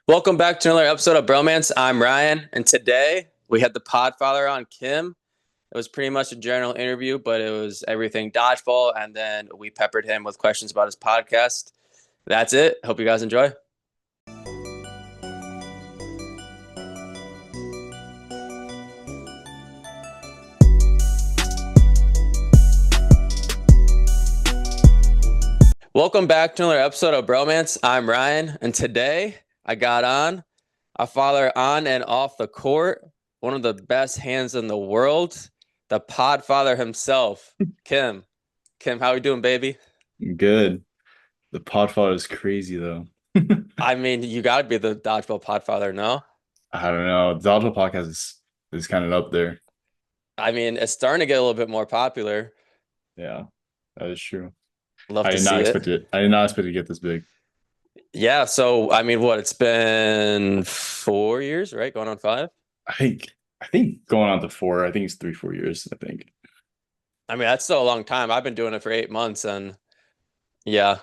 Welcome back to another episode of Bromance. I'm Ryan, and today we had the Podfather on, Khiem. It was pretty much a general interview, but it was everything dodgeball, and then we peppered him with questions about his podcast. That's it. Hope you guys enjoy. Welcome back to another episode of Bromance. I'm Ryan, and today I got on a father on and off the court, one of the best hands in the world, the Podfather himself, Khiem. Khiem, how are you doing, baby? Good. The Podfather is crazy though. I mean, you got to be the dodgeball Podfather, no? I don't know. The Dodgeball podcast is kind of up there. I mean, it's starting to get a little bit more popular. Yeah, that is true. Love I to did not see it. expect it. I did not expect it to get this big. Yeah, so I mean, what? It's been 4 years, right? Going on five. I think going on to four. I think it's 3, 4 years. I think. I mean, that's still a long time. I've been doing it for 8 months, and yeah.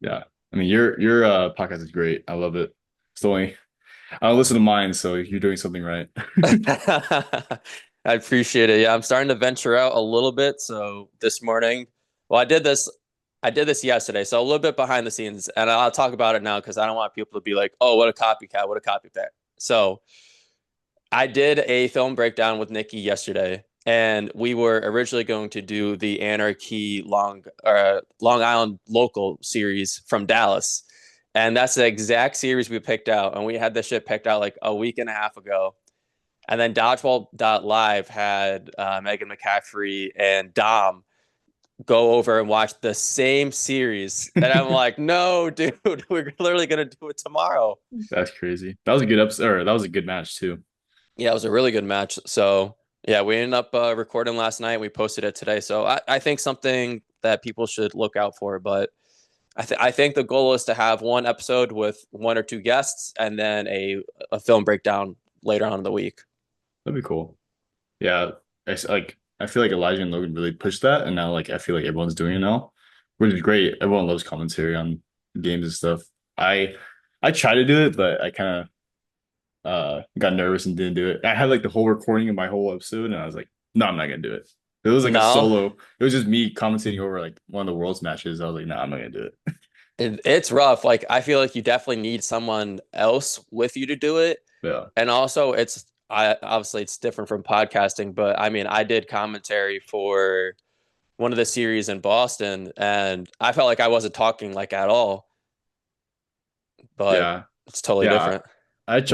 Yeah. I mean, your podcast is great. I love it. It's the only I don't listen to mine, so you're doing something right. I appreciate it. Yeah, I'm starting to venture out a little bit. So this morning, well, I did this yesterday. So a little bit behind the scenes, and I'll talk about it now because I don't want people to be like, "Oh, what a copycat! What a copycat!" So I did a film breakdown with Nikki yesterday, and we were originally going to do the Anarchy Long Island local series from Dallas, and that's the exact series we picked out. And we had this shit picked out like a week and a half ago. And then Dodgeball.live had Megan McCaffrey and Dom go over and watch the same series. And I'm like, no, dude, we're literally going to do it tomorrow. That's crazy. That was a good episode. Or that was a good match too. Yeah, it was a really good match. So, yeah, we ended up recording last night. We posted it today. So, I think something that people should look out for. But I think the goal is to have one episode with one or two guests and then a film breakdown later on in the week. That'd be cool. Yeah, I feel like Elijah and Logan really pushed that, and now like I feel like everyone's doing it now, which is great. Everyone loves commentary on games and stuff. I I tried to do it, but I kind of got nervous and didn't do it. I had like the whole recording of my whole episode, and I was like, no, I'm not gonna do it. It was like a No, solo. It was just me commentating over like one of the world's matches. I was like, no, I'm not gonna do it. it's rough. Like I feel like you definitely need someone else with you to do it. Yeah. And also I obviously it's different from podcasting, but I mean I did commentary for one of the series in Boston and I felt like I wasn't talking like at all, but Yeah. it's totally Yeah. different. I've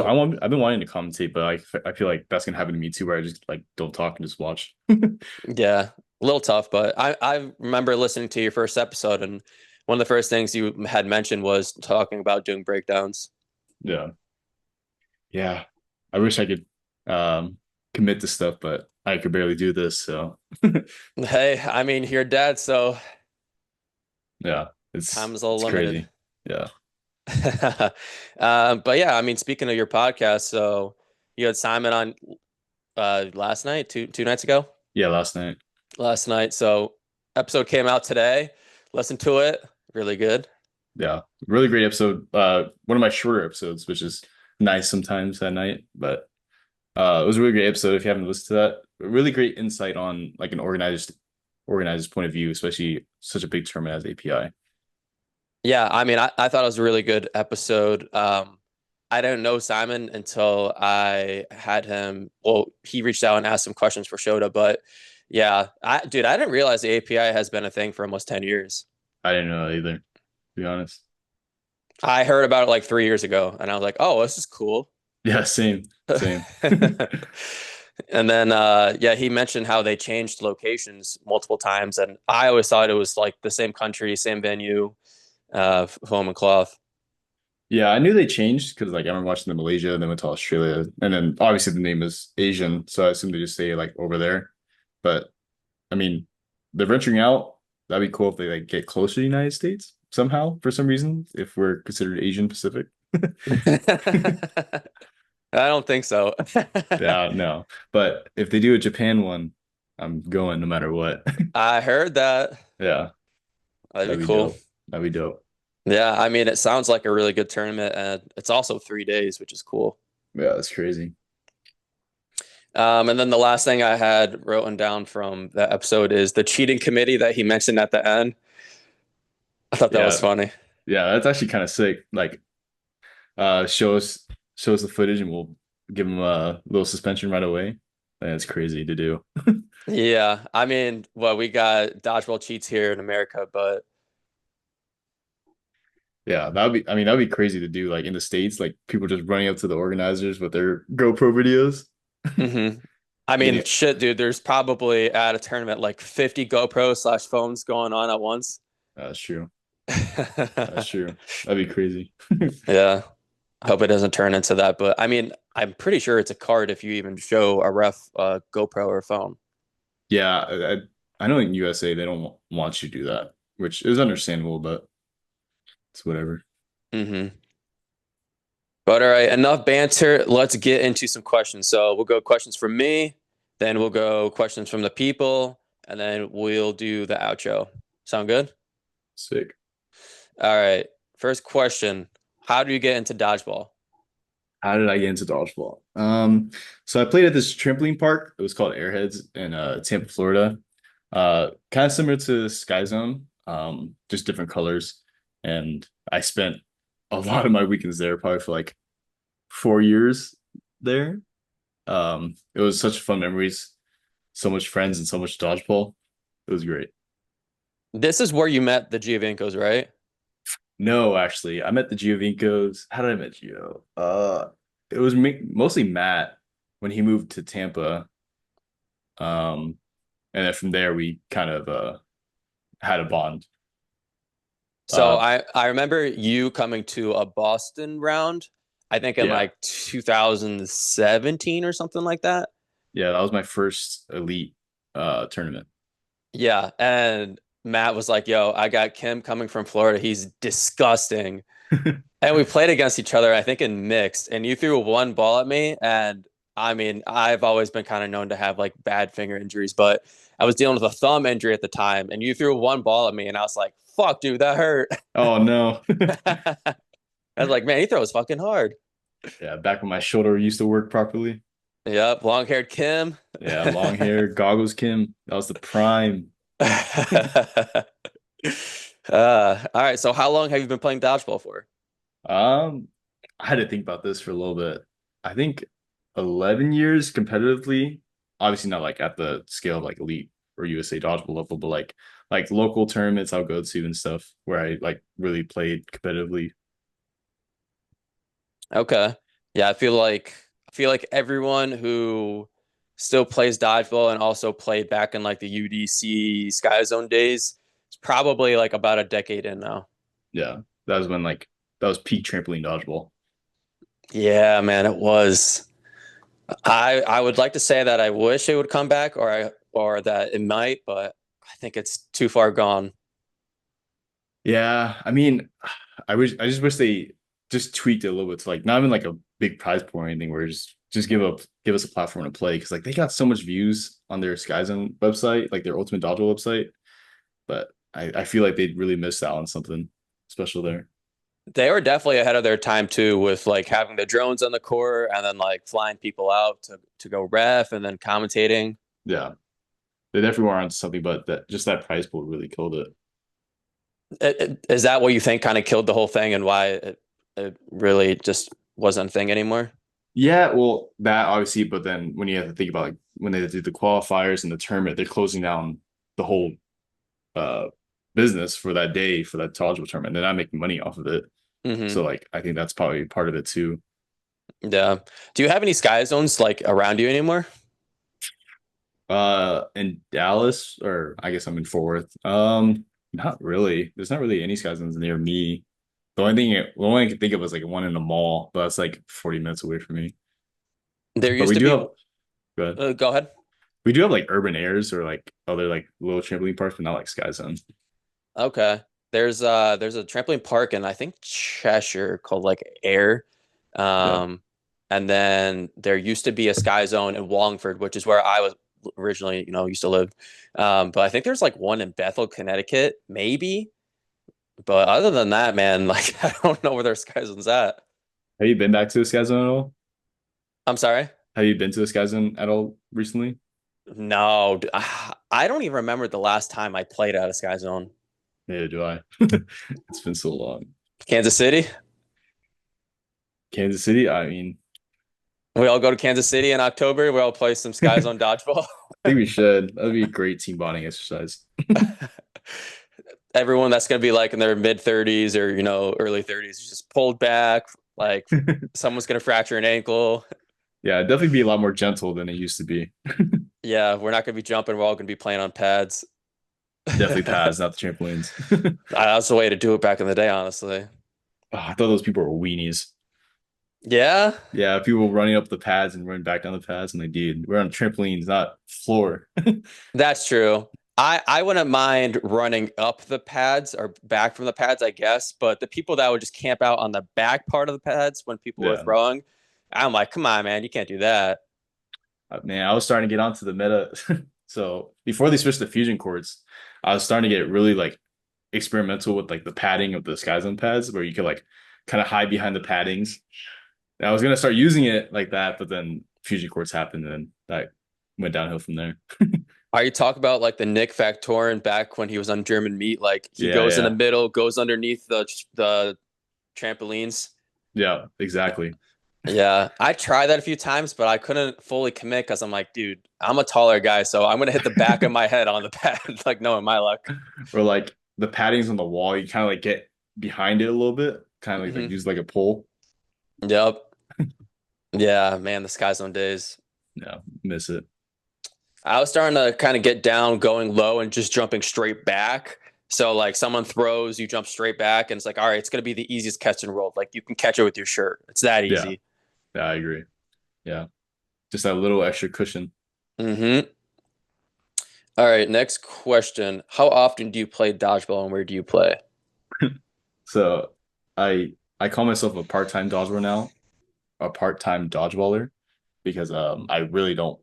been wanting to commentate, but I feel like that's gonna happen to me too, where I just like don't talk and just watch. Yeah, a little tough, but I remember listening to your first episode and one of the first things you had mentioned was talking about doing breakdowns. Yeah. Yeah. I wish I could commit to stuff, but I could barely do this. So Hey, I mean, you're dead, so yeah, time is a little it's limited. crazy. Yeah. But yeah, I mean, speaking of your podcast, so you had Simon on last night, two nights ago, Yeah, last night. last night. So episode came out today. Listen to it, really good. Yeah. Really great episode. One of my shorter episodes, which is nice sometimes at night, but it was a really great episode if you haven't listened to that. Really great insight on like an organizer's point of view, especially such a big tournament as API. Yeah, I mean, I thought it was a really good episode. I didn't know Simon until I had him. Well, he reached out and asked some questions for Shota, but yeah, dude, I didn't realize the API has been a thing for almost 10 years. I didn't know that either, to be honest. I heard about it like 3 years ago, and I was like, oh, this is cool. Yeah, same, same. And then yeah, he mentioned how they changed locations multiple times, and I always thought it was like the same country, same venue, home and cloth. Yeah, I knew they changed because like I remember watching the Malaysia and then went to Australia. And then obviously the name is Asian, so I assume they just say like over there. But I mean, they're venturing out. That'd be cool if they like get closer to the United States somehow for some reason, if we're considered Asian Pacific. I don't think so. Yeah, no. But if they do a Japan one, I'm going no matter what. I heard that. Yeah, That'd that'd be be cool. dope. That'd be dope. Yeah, I mean, it sounds like a really good tournament, and it's also 3 days, which is cool. Yeah, that's crazy. And then the last thing I had written down from that episode is the cheating committee that he mentioned at the end. I thought that was Yeah, funny. yeah, that's actually kind of sick. Like, show us the footage, and we'll give him a little suspension right away. That's crazy to do. Yeah, I mean, well, we got dodgeball cheats here in America, but Yeah, that'd be. I mean, that'd be crazy to do. Like in the States, like people just running up to the organizers with their GoPro videos. mhm. I mean, Getting shit, dude, there's probably at a tournament like 50 GoPro slash phones going on at once. That's true. That's true. That'd be crazy. Yeah, I hope it doesn't turn into that, but I mean, I'm pretty sure it's a card if you even show a ref a GoPro or phone. Yeah, I know in USA they don't want you to do that, which is understandable, but it's whatever. Hmm. But all right, enough banter. Let's get into some questions. So we'll go questions from me, then we'll go questions from the people, and then we'll do the outro. Sound good? Sick. All right. First question. How do you get into dodgeball? How did I get into dodgeball? So I played at this trampoline park. It was called Airheads in Tampa, Florida. Kind of similar to Sky Zone, just different colors. And I spent a lot of my weekends there, probably for like 4 years there. It was such fun memories, so much friends and so much dodgeball. It was great. This is where you met the Giovincos, right? No, actually, I met the Giovincos. How did I met Gio? It was mostly Matt when he moved to Tampa. Um, and then from there we kind of had a bond. So Uh, I remember you coming to a Boston round, I think in yeah, like 2017 or something like that. yeah, that was my first elite tournament. Yeah, and Matt was like, "Yo, I got Kim coming from Florida. He's disgusting." And we played against each other, I think in mixed, and you threw one ball at me. And I mean, I've always been kind of known to have like bad finger injuries, but I was dealing with a thumb injury at the time. And you threw one ball at me, and I was like, fuck, dude, that hurt. Oh no. I was like, man, he throws fucking hard. Yeah, back when my shoulder used to work properly. Yep, long haired Kim. Yeah, long hair, goggles, Kim. That was the prime. All right. So, how long have you been playing dodgeball for? Um, I had to think about this for a little bit. I think 11 years competitively. Obviously not like at the scale of like elite or USA dodgeball level, but like local tournaments I'll go to and stuff where I like really played competitively. Okay. Yeah, I feel like everyone who still plays dodgeball and also played back in like the UDC Sky Zone days is probably like about a decade in now. Yeah. That was when like that was peak trampoline dodgeball. Yeah, man, it was. I would like to say that I wish it would come back, or that it might, but I think it's too far gone. Yeah, I mean, I just wish they just tweaked it a little bit to like not even like a big prize pool or anything where just give us a platform to play because like they got so much views on their Sky Zone website, like their Ultimate Dodgeball website, but I feel like they really missed out on something special there. They were definitely ahead of their time too, with like having the drones on the court and then like flying people out to go ref and then commentating. Yeah, they definitely were on something, but that just that prize pool really killed it. Is that what you think kind of killed the whole thing and why it really just wasn't a thing anymore? Yeah, well, that obviously, but then when you have to think about like when they do the qualifiers and the tournament, they're closing down the whole uh business for that day for that dodgeball tournament. They're not making money off of it. So Hmm. like I think that's probably part of it too. Yeah. Do you have any sky zones like around you anymore? In Dallas, or I guess I'm in Fort Worth. Not really. There's not really any Sky Zones near me. The only I can think of is like one in the mall, but that's like 40 minutes away from me. There But used to be. good. Go ahead. We do have like urban airs or like other like little trampoline parks, but not like Sky Zone. Okay. There's a trampoline park in I think Cheshire called like Air. Yeah. Um and then there used to be a sky zone in Wallingford, which is where I was originally, used to live. But I think there's like one in Bethel, Connecticut, maybe. But other than that, man, like I don't know where their Sky Zone's at. Have you been back to the Sky Zone at all? I'm sorry. Have you been to the Sky Zone at all recently? No, I don't even remember the last time I played at a Sky Zone. Neither do I. It's been so long. Kansas City. Kansas City, I mean, We all go to Kansas City in October. We all play some Sky I Zone dodgeball. think we should. That'd be a great team bonding exercise. Everyone that's going to be like in their mid 30s or early 30s is just pulled back. Like someone's going to fracture an ankle. Yeah, it'd definitely be a lot more gentle than it used to be. Yeah, we're not going to be jumping. We're all going to be playing on pads. Definitely pads, not the trampolines. That's the way to do it back in the day, honestly. Oh, I thought those people were weenies. Yeah, Yeah, people running up the pads and running back down the pads. And like, dude, we're on trampolines, not floor. that's true. I wouldn't mind running up the pads or back from the pads, I guess. But the people that would just camp out on the back part of the pads when people were Yeah. throwing, I'm like, come on, man, you can't do that. Man, I was starting to get onto the meta. So before they switched to fusion courts, I was starting to get really like experimental with like the padding of the Sky Zone pads where you could like kind of hide behind the paddings. And I was gonna start using it like that, but then fusion courts happened and that went downhill from there. Are you talking about like the Nick Factorin back when he was on German meat? Like he Yeah, goes in the yeah. middle, goes underneath the trampolines. Yeah, exactly. Yeah, I tried that a few times, but I couldn't fully commit because I'm like, dude, I'm a taller guy, so I'm gonna hit the back of my head on the pad. Like, no, in my luck. Or like the paddings on the wall, you kind of like get behind it a little bit, kind of like Hmm. use like a pole. Yep. Yeah, man, the Sky Zone days. Yeah, miss it. I was starting to kind of get down, going low, and just jumping straight back. So like someone throws, you jump straight back, and it's like, all right, it's gonna be the easiest catch in the world. Like you can catch it with your shirt. It's that Yeah, easy. yeah, I agree. Yeah, just that little extra cushion. Mm-hmm. All right, next question. How often do you play dodgeball and where do you play? So I call myself a part-time dodgeballer now, a part-time dodgeballer, because I really don't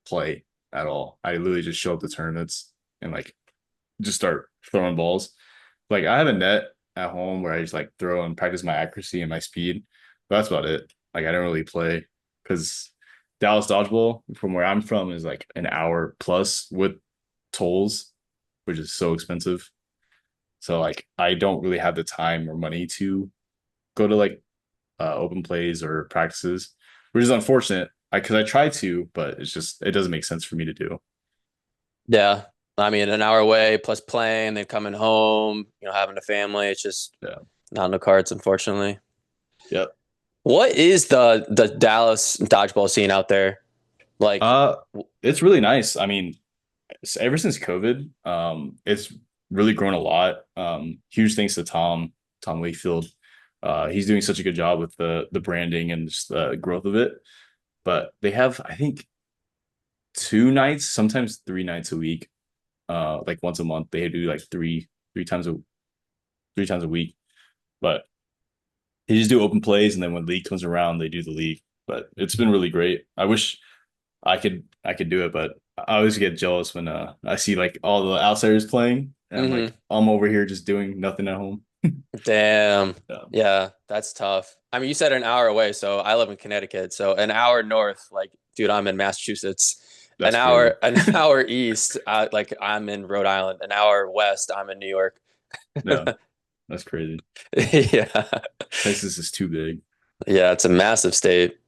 play at all. I literally just show up to tournaments and like just start throwing balls. Like I have a net at home where I just like throw and practice my accuracy and my speed. But that's about it. Like I don't really play because Dallas dodgeball from where I'm from is like an hour plus with tolls, which is so expensive. So like I don't really have the time or money to go to like open plays or practices, which is unfortunate. Because I try to, but it's just it doesn't make sense for me to do. Yeah. I mean, an hour away plus playing, then coming home, having a family. It's just Yeah. not in the cards, unfortunately. Yep. What is the Dallas dodgeball scene out there? Like, Uh, it's really nice. I mean, ever since COVID, it's really grown a lot. Huge thanks to Tom Wakefield. He's doing such a good job with the branding and just the growth of it. But they have, I think, 2 nights, sometimes 3 nights a week. Like once a month, they do like three times a 3 times a week. But they just do open plays, and then when league comes around, they do the league. But it's been really great. I wish I could do it, but I always get jealous when I see like all the outsiders playing, and I'm like hmm I'm over here just doing nothing at home. damn. Yeah, Yeah, that's tough. I mean, you said an hour away, so I live in Connecticut. So an hour north, like, dude, I'm in Massachusetts. An that's crazy. hour, an hour east, like I'm in Rhode Island. An hour west, I'm in New York. Yeah, that's crazy. Yeah. Texas is too big. Yeah, it's a massive state.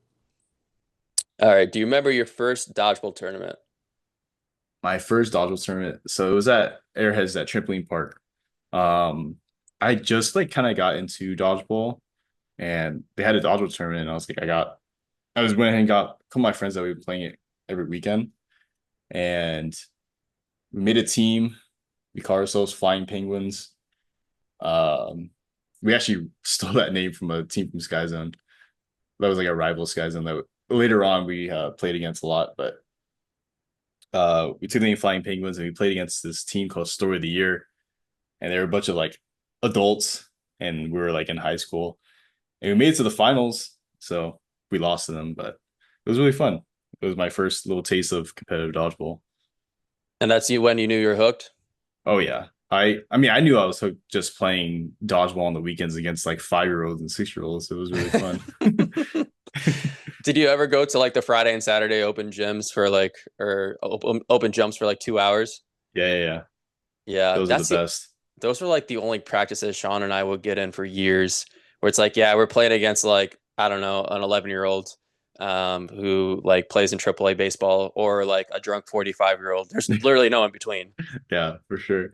All right. Do you remember your first dodgeball tournament? My first dodgeball tournament, so it was at Airheads at Trampoline Park. Um, I just like kind of got into dodgeball, and they had a dodgeball tournament, and I was went ahead and got a couple of my friends that we were playing it every weekend, and we made a team. We call ourselves Flying Penguins. Um, we actually stole that name from a team from Sky Zone. That was like a rival Sky Zone that later on we played against a lot. But we took the name Flying Penguins and we played against this team called Story of the Year, and they were a bunch of like adults, and we were like in high school, and we made it to the finals. So we lost to them, but it was really fun. It was my first little taste of competitive dodgeball. And that's you when you knew you were hooked? Oh yeah, I mean, I knew I was hooked just playing dodgeball on the weekends against like 5-year-olds and 6-year-olds. It was really fun. Did you ever go to like the Friday and Saturday open gyms for like or open jumps for like 2 hours? Yeah, yeah, yeah. Yeah, Those are the best. those were like the only practices Sean and I would get in for years, where it's like, yeah, we're playing against like, I don't know, an 11-year-old who like plays in AAA baseball or like a drunk 45-year-old. There's literally no in between. Yeah, for sure.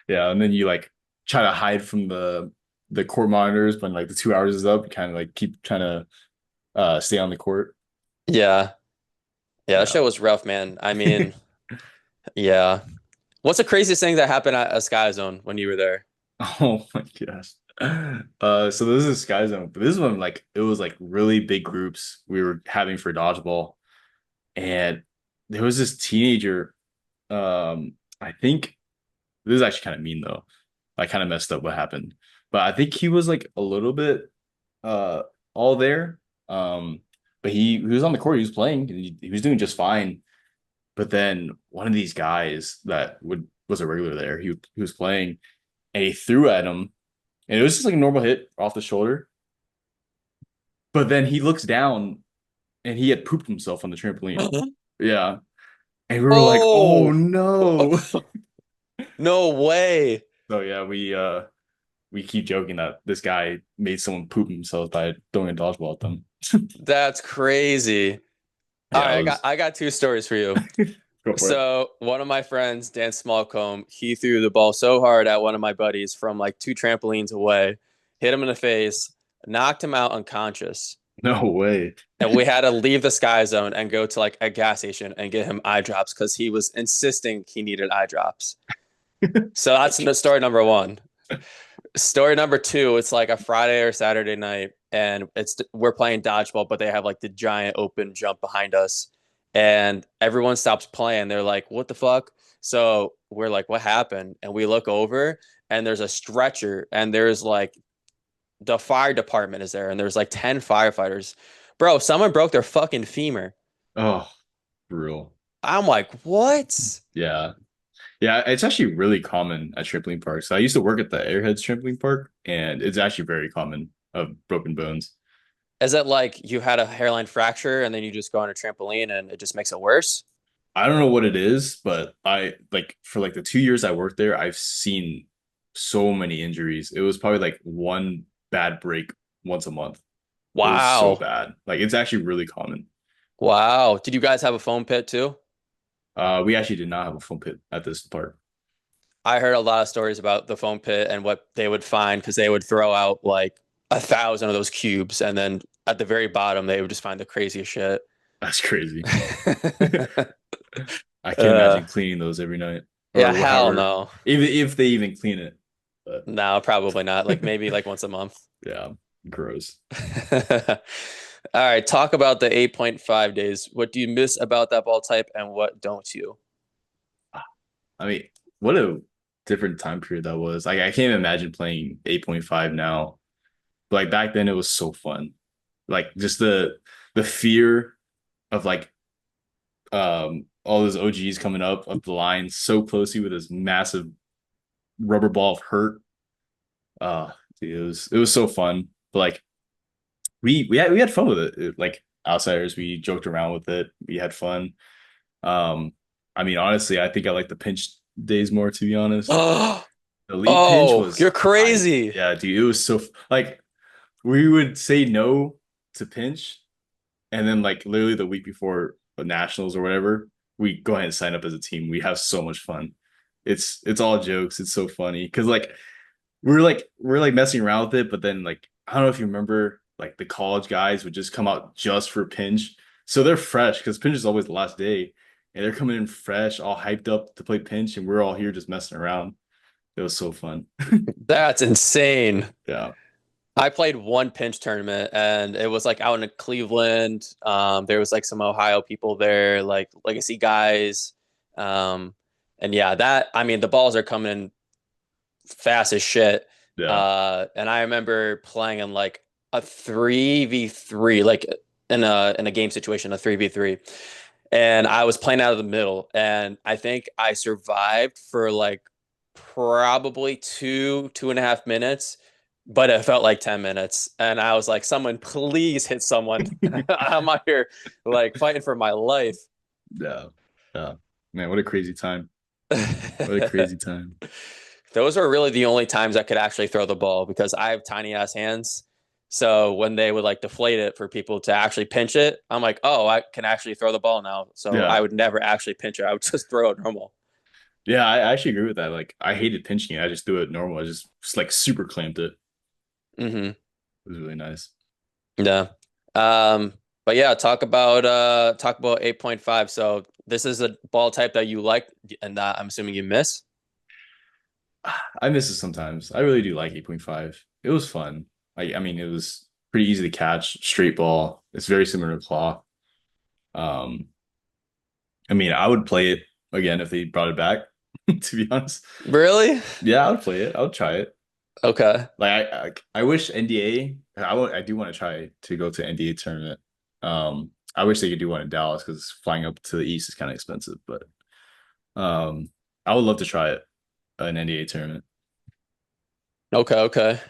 Yeah, and then you like try to hide from the court monitors when like the 2 hours is up. You kind of like keep trying to stay on the court. Yeah. Yeah, that Yeah. show was rough, man. I mean, yeah. What's the craziest thing that happened at a Sky Zone when you were there? Oh my gosh. So this is Sky Zone, but this one like it was like really big groups we were having for dodgeball, and there was this teenager. I think this is actually kind of mean though. I kind of messed up what happened, but I think he was like a little bit uh all there. Um, but he was on the court. He was playing. And he was doing just fine. But then one of these guys that would was a regular there. He was playing, and he threw at him, and it was just like a normal hit off the shoulder. But then he looks down, and he had pooped himself on the trampoline. Yeah, and we were like, "Oh Oh, no!" no way. So yeah, we keep joking that this guy made someone poop himself by throwing a dodgeball at them. That's crazy. All Yeah, right, it was I got two stories for you. go for it. So one of my friends, Dan Smallcombe, he threw the ball so hard at one of my buddies from like two trampolines away, hit him in the face, knocked him out unconscious. No way. And we had to leave the Sky Zone and go to like a gas station and get him eye drops because he was insisting he needed eye drops. So that's story number one. Story number two, it's like a Friday or Saturday night, and it's we're playing dodgeball, but they have like the giant open jump behind us, and everyone stops playing. They're like, "What the fuck?" So we're like, "What happened?" And we look over, and there's a stretcher, and there's like the fire department is there, and there's like 10 firefighters. Bro, someone broke their fucking femur. Oh, brutal. I'm like, what? Yeah. Yeah, it's actually really common at trampoline parks. I used to work at the Airheads trampoline park, and it's actually very common of broken bones. Is it like you had a hairline fracture and then you just go on a trampoline and it just makes it worse? I don't know what it is, but I like for like the 2 years I worked there, I've seen so many injuries. It was probably like one bad break once a month. It was so Wow. bad. Like it's actually really common. Wow. Did you guys have a foam pit too? We actually did not have a foam pit at this park. I heard a lot of stories about the foam pit and what they would find because they would throw out like 1,000 of those cubes, and then at the very bottom they would just find the craziest shit. That's crazy. I can't uh, imagine cleaning those every night yeah, or hell however, no. even if they even clean it. But No, probably not. Like maybe like once a month. yeah, gross. All right, talk about the 8.5 days. What do you miss about that ball type and what don't you? I mean, what a different time period that was. Like, I can't even imagine playing 8.5 now. But like back then, it was so fun. Like just the fear of like all those OGs coming up the line so closely with this massive rubber ball of hurt. Dude, it was so fun. But like we had fun with it. Like outsiders, we joked around with it. We had fun. Um, I mean, honestly, I think I like the pinch days more, to be honest. The elite pinch Oh, was you're hype. crazy. Yeah, dude, it was so like we would say no to pinch, and then like literally the week before the nationals or whatever, we go ahead and sign up as a team. We have so much fun. It's all jokes. It's so funny because like we're like messing around with it, but then like I don't know if you remember, like the college guys would just come out just for pinch, so they're fresh because pinch is always the last day, and they're coming in fresh, all hyped up to play pinch, and we're all here just messing around. It was so fun. That's insane. Yeah, I played one pinch tournament and it was like out in Cleveland. There was like some Ohio people there, like legacy guys. Um, and yeah, that I mean the balls are coming in fast as shit. yeah. And I remember playing in like a 3v3, like in a game situation, a 3v3. And I was playing out of the middle, and I think I survived for like probably 2.5 minutes, but it felt like 10 minutes. And I was like, someone please hit someone. I'm out here like fighting for my life. Yeah. Yeah. Man, what a crazy time. What a crazy time. Those are really the only times I could actually throw the ball because I have tiny ass hands. So when they would like deflate it for people to actually pinch it, I'm like, oh, I can actually throw the ball now. So I Yeah. would never actually pinch it. I would just throw it normal. Yeah, I actually agree with that. Like I hated pinching it. I just do it normal. I just like super clamped it. Hmm. It was really nice. Yeah. Um, but yeah, talk about 8.5. So this is a ball type that you like and that I'm assuming you miss. I miss it sometimes. I really do like 8.5. It was fun. I mean, it was pretty easy to catch, straight ball. It's very similar to claw. Um, I mean, I would play it again if they brought it back, to be honest. Really? Yeah, I would play it. I would try it. Okay. Like I wish NDA. I do want to try to go to NDA tournament. I wish they could do one in Dallas because flying up to the East is kind of expensive, but um, I would love to try it an NDA tournament. Okay, okay.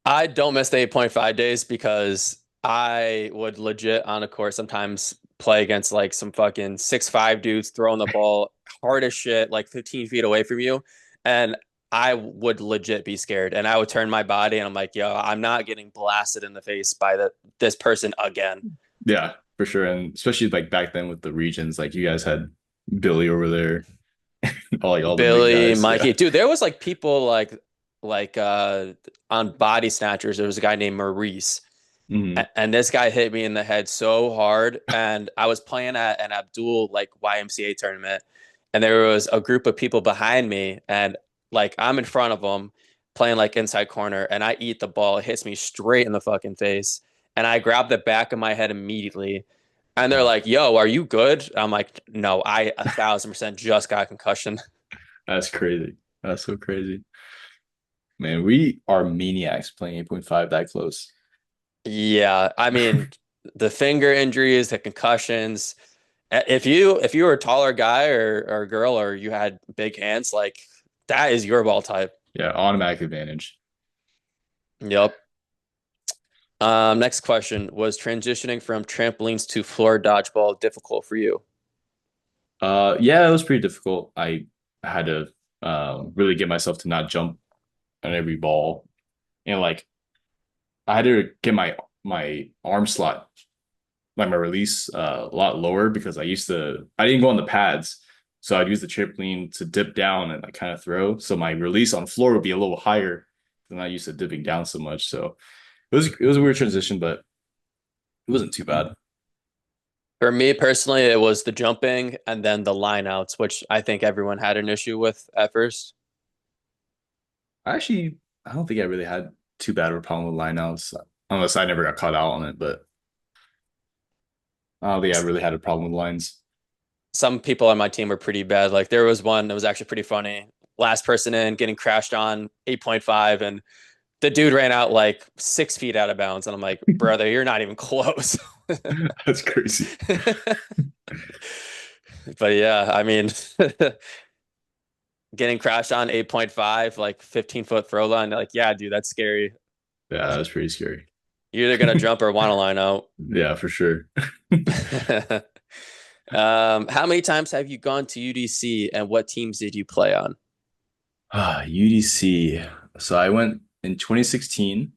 I don't miss the 8.5 days because I would legit on a court sometimes play against like some fucking 6'5" dudes throwing the ball hard as shit, like 15 feet away from you. And I would legit be scared. And I would turn my body and I'm like, yo, I'm not getting blasted in the face by this person again. Yeah, for sure, and especially like back then with the regions, like you guys had Billy over there, all the big Billy, guys. Yeah. Mikey, dude, there was like people like on body snatchers. There was a guy named Maurice. Hmm. And this guy hit me in the head so hard. And I was playing at an Abdul like YMCA tournament, and there was a group of people behind me, and like I'm in front of them playing like inside corner, and I eat the ball. It hits me straight in the fucking face, and I grab the back of my head immediately. And they're like, "Yo, are you good?" I'm like, "No, I 1,000% just got a concussion." That's crazy. That's so crazy. Man, we are maniacs playing 8.5 that close. Yeah, I mean, the finger injuries, the concussions. If you were a taller guy or girl or you had big hands, like that is your ball type. Yeah, automatic advantage. Yep. Next question. Was transitioning from trampolines to floor dodgeball difficult for you? Yeah, it was pretty difficult. I had to really get myself to not jump on every ball, and like I had to get my arm slot, like my release, a lot lower because I didn't go on the pads, so I'd use the trampoline to dip down and like kind of throw. So my release on floor would be a little higher than I used to dipping down so much. So it was a weird transition, but it wasn't too bad. For me personally, it was the jumping and then the lineouts, which I think everyone had an issue with at first. Actually, I don't think I really had too bad of a problem with lineouts, unless I never got caught out on it. But I don't think I really had a problem with lines. Some people on my team were pretty bad. Like there was one that was actually pretty funny. Last person in getting crashed on 8.5, and the dude ran out like 6 feet out of bounds. And I'm like, brother, you're not even close. That's crazy. But yeah, I mean, getting crashed on 8.5, like 15-foot throw line, like, yeah, dude, that's scary. Yeah, that was pretty scary. You're either gonna jump or want to line out. Yeah, for sure. How many times have you gone to UDC and what teams did you play on? UDC. So I went in 2016.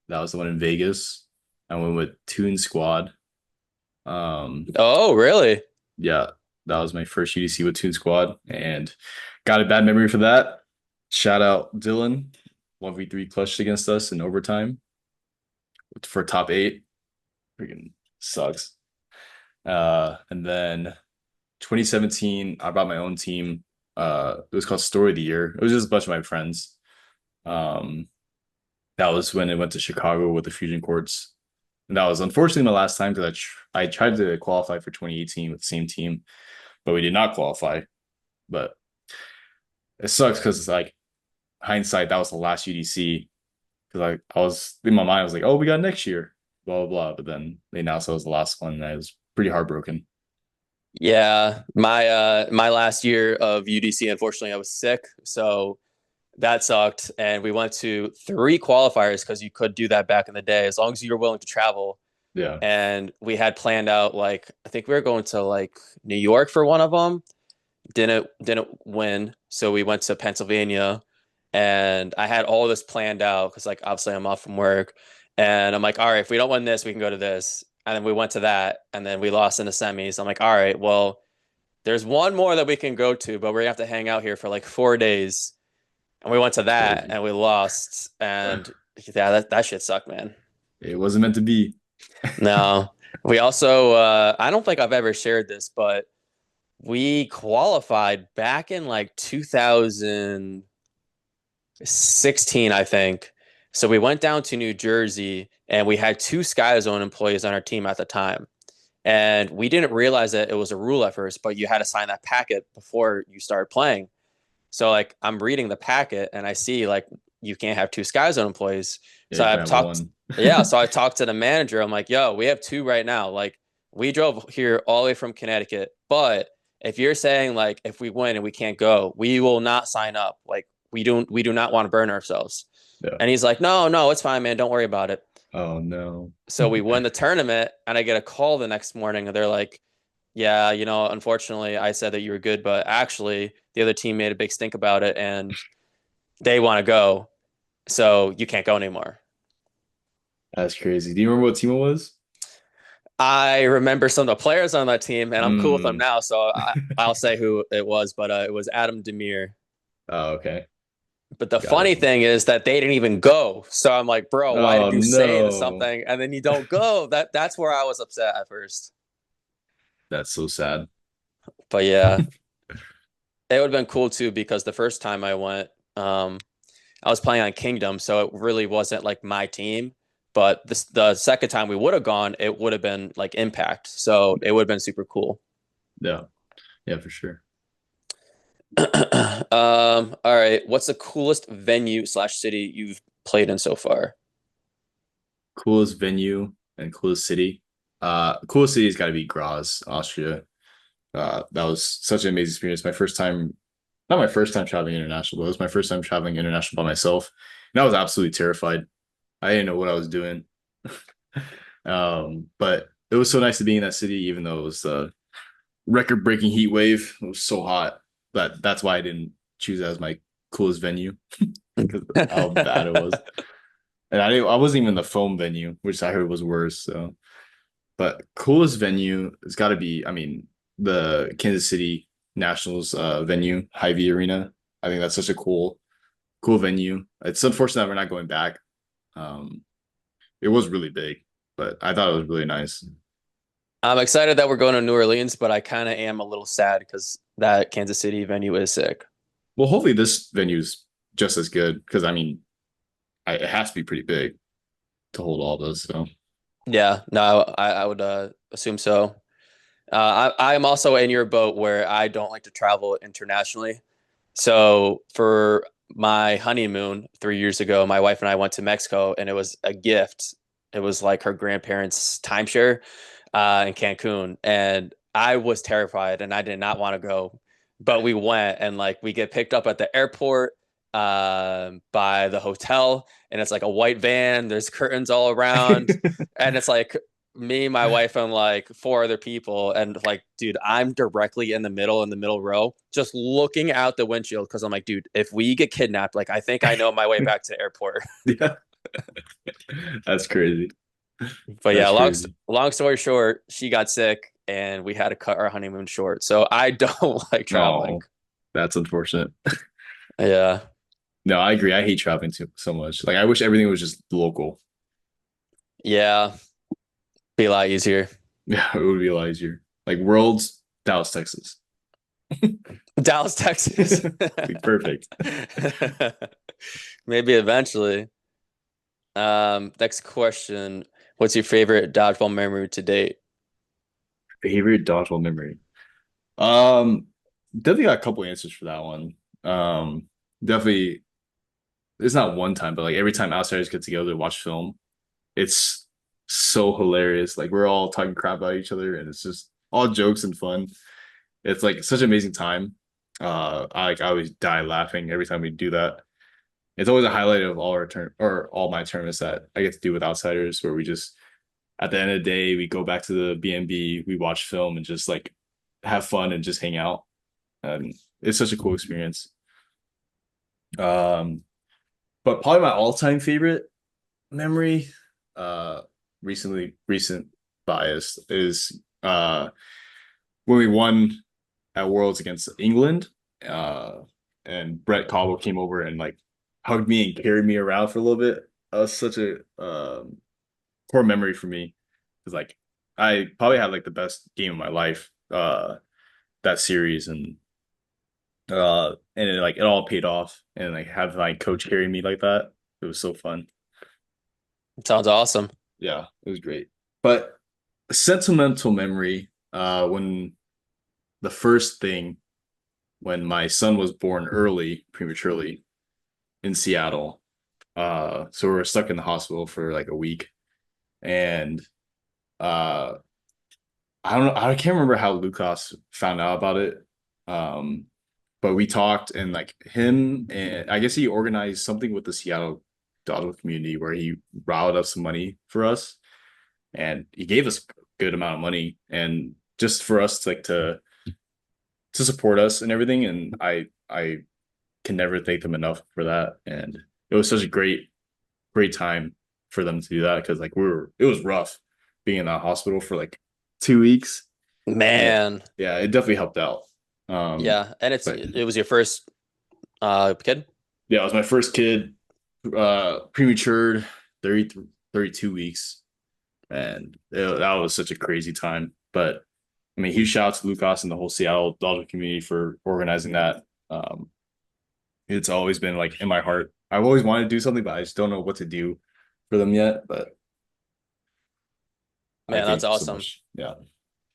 That was the one in Vegas. I went with Toon Squad. Um, Oh, really? yeah, that was my first UDC with Toon Squad, and got a bad memory for that. Shout out Dylan, 1v3 clutched against us in overtime for top eight. Freaking sucks. And then 2017, I brought my own team. It was called Story of the Year. It was just a bunch of my friends. Um, that was when it went to Chicago with the Fusion Courts. And that was unfortunately my last time because I tried to qualify for 2018 with the same team, but we did not qualify. But it sucks because it's like hindsight, that was the last UDC. Because I was in my mind, I was like, oh, we got next year, blah blah blah. But then they announced that was the last one, and I was pretty heartbroken. Yeah, my last year of UDC, unfortunately, I was sick, so that sucked. And we went to three qualifiers because you could do that back in the day as long as you were willing to travel. Yeah. And we had planned out like I think we were going to like New York for one of them. Didn't win, so we went to Pennsylvania, and I had all this planned out because like obviously I'm off from work, and I'm like, all right, if we don't win this, we can go to this, and then we went to that, and then we lost in the semis. I'm like, all right, well, there's one more that we can go to, but we're gonna have to hang out here for like 4 days, and we went to that, Crazy. and we lost, and yeah, that shit sucked, man. It wasn't meant to be. No, we also I don't think I've ever shared this, but we qualified back in like 2016, I think. So we went down to New Jersey and we had two Sky Zone employees on our team at the time. And we didn't realize that it was a rule at first, but you had to sign that packet before you started playing. So like I'm reading the packet and I see like you can't have two Sky Zone employees. Yeah, So you can I've have talked, one. yeah. So I talked to the manager. I'm like, yo, we have two right now. Like we drove here all the way from Connecticut, but if you're saying like if we win and we can't go, we will not sign up. Like we do not want to burn ourselves. Yeah. And he's like, no, no, it's fine, man. Don't worry about it. Oh no. So we win the tournament, and I get a call the next morning, and they're like, yeah, unfortunately, I said that you were good, but actually, the other team made a big stink about it, and they want to go, so you can't go anymore. That's crazy. Do you remember what team it was? I remember some of the players on that team, and I'm cool with them Mm. now, so I'll say who it was, but it was Adam Demir. Oh, okay. But the funny Gotcha. thing is that they didn't even go. So I'm like, bro, why Oh did you say no. something and then you don't go? That's where I was upset at first. That's so sad. But yeah, it would have been cool too because the first time I went, I was playing on Kingdom, so it really wasn't like my team. But the second time we would have gone, it would have been like Impact, so it would have been super cool. Yeah. Yeah, for sure. All right, what's the coolest venue slash city you've played in so far? Coolest venue and coolest city. Coolest city's gotta be Graz, Austria. That was such an amazing experience. My first time, not my first time traveling international, but it was my first time traveling international by myself. And I was absolutely terrified. I didn't know what I was doing. But it was so nice to be in that city, even though it was a record-breaking heat wave. It was so hot. But that's why I didn't choose it as my coolest venue because how bad it was. And I wasn't even in the foam venue, which I heard was worse. So, but coolest venue has got to be, I mean, the Kansas City Nationals venue, Hy-Vee Arena. I think that's such a cool venue. It's unfortunate that we're not going back. Um, it was really big, but I thought it was really nice. I'm excited that we're going to New Orleans, but I kind of am a little sad because that Kansas City venue is sick. Well, hopefully this venue's just as good because I mean, it has to be pretty big to hold all those. So Yeah, no, I would assume so. I am also in your boat where I don't like to travel internationally. So for my honeymoon 3 years ago, my wife and I went to Mexico, and it was a gift. It was like her grandparents' timeshare in Cancun, and I was terrified, and I did not want to go, but we went, and like we get picked up at the airport by the hotel, and it's like a white van. There's curtains all around, and it's like me, my wife, and like four other people. And like, dude, I'm directly in the middle row, just looking out the windshield because I'm like, dude, if we get kidnapped, like, I think I know my way back to the airport. yeah, that's crazy. But yeah, That's crazy. long story short, she got sick and we had to cut our honeymoon short. So I don't like traveling. No, that's unfortunate. Yeah. No, I agree. I hate traveling so much. Like I wish everything was just local. Yeah. Be a lot easier. Yeah, it would be a lot easier. Like Worlds, Dallas, Texas. Dallas, Texas. Like, perfect. Maybe eventually. Next question. What's your favorite dodgeball memory to date? Favorite dodgeball memory. Um, Definitely got a couple answers for that one. Definitely. It's not one time, but like every time outsiders get together to watch film, it's so hilarious. Like we're all talking crap about each other, and it's just all jokes and fun. It's like such an amazing time. I always die laughing every time we do that. It's always a highlight of all our turn or all my tournaments that I get to do with outsiders, where we just at the end of the day we go back to the B&B, we watch film and just like have fun and just hang out. And it's such a cool experience. Um, but probably my all-time favorite memory, uh, recent bias is when we won at Worlds against England, uh, and Brett Cobble came over and like hugged me and carried me around for a little bit. That was such a core memory for me because like I probably had like the best game of my life that series and it, like it all paid off and like have my coach carry me like that. It was so fun. Sounds awesome. Yeah, it was great. But a sentimental memory when the first thing when my son was born early, prematurely in Seattle. So we were stuck in the hospital for like a week. And uh I don't know, I can't remember how Lucas found out about it. Um, but we talked and like him and I guess he organized something with the Seattle Dodgeball community where he riled up some money for us and he gave us a good amount of money and just for us to, like to support us and everything. And I can never thank them enough for that. And it was such a great time for them to do that because like it was rough being in that hospital for like 2 weeks. And Man. yeah, it definitely helped out. Um, Yeah. And but it was your first kid? yeah, it was my first kid, prematured 30, 32 weeks. And that was such a crazy time. But I mean, huge shout out to Lucas and the whole Seattle Dolphin community for organizing that. It's always been like in my heart. I've always wanted to do something, but I just don't know what to do for them yet. But I Man, that's think so awesome. much. Yeah.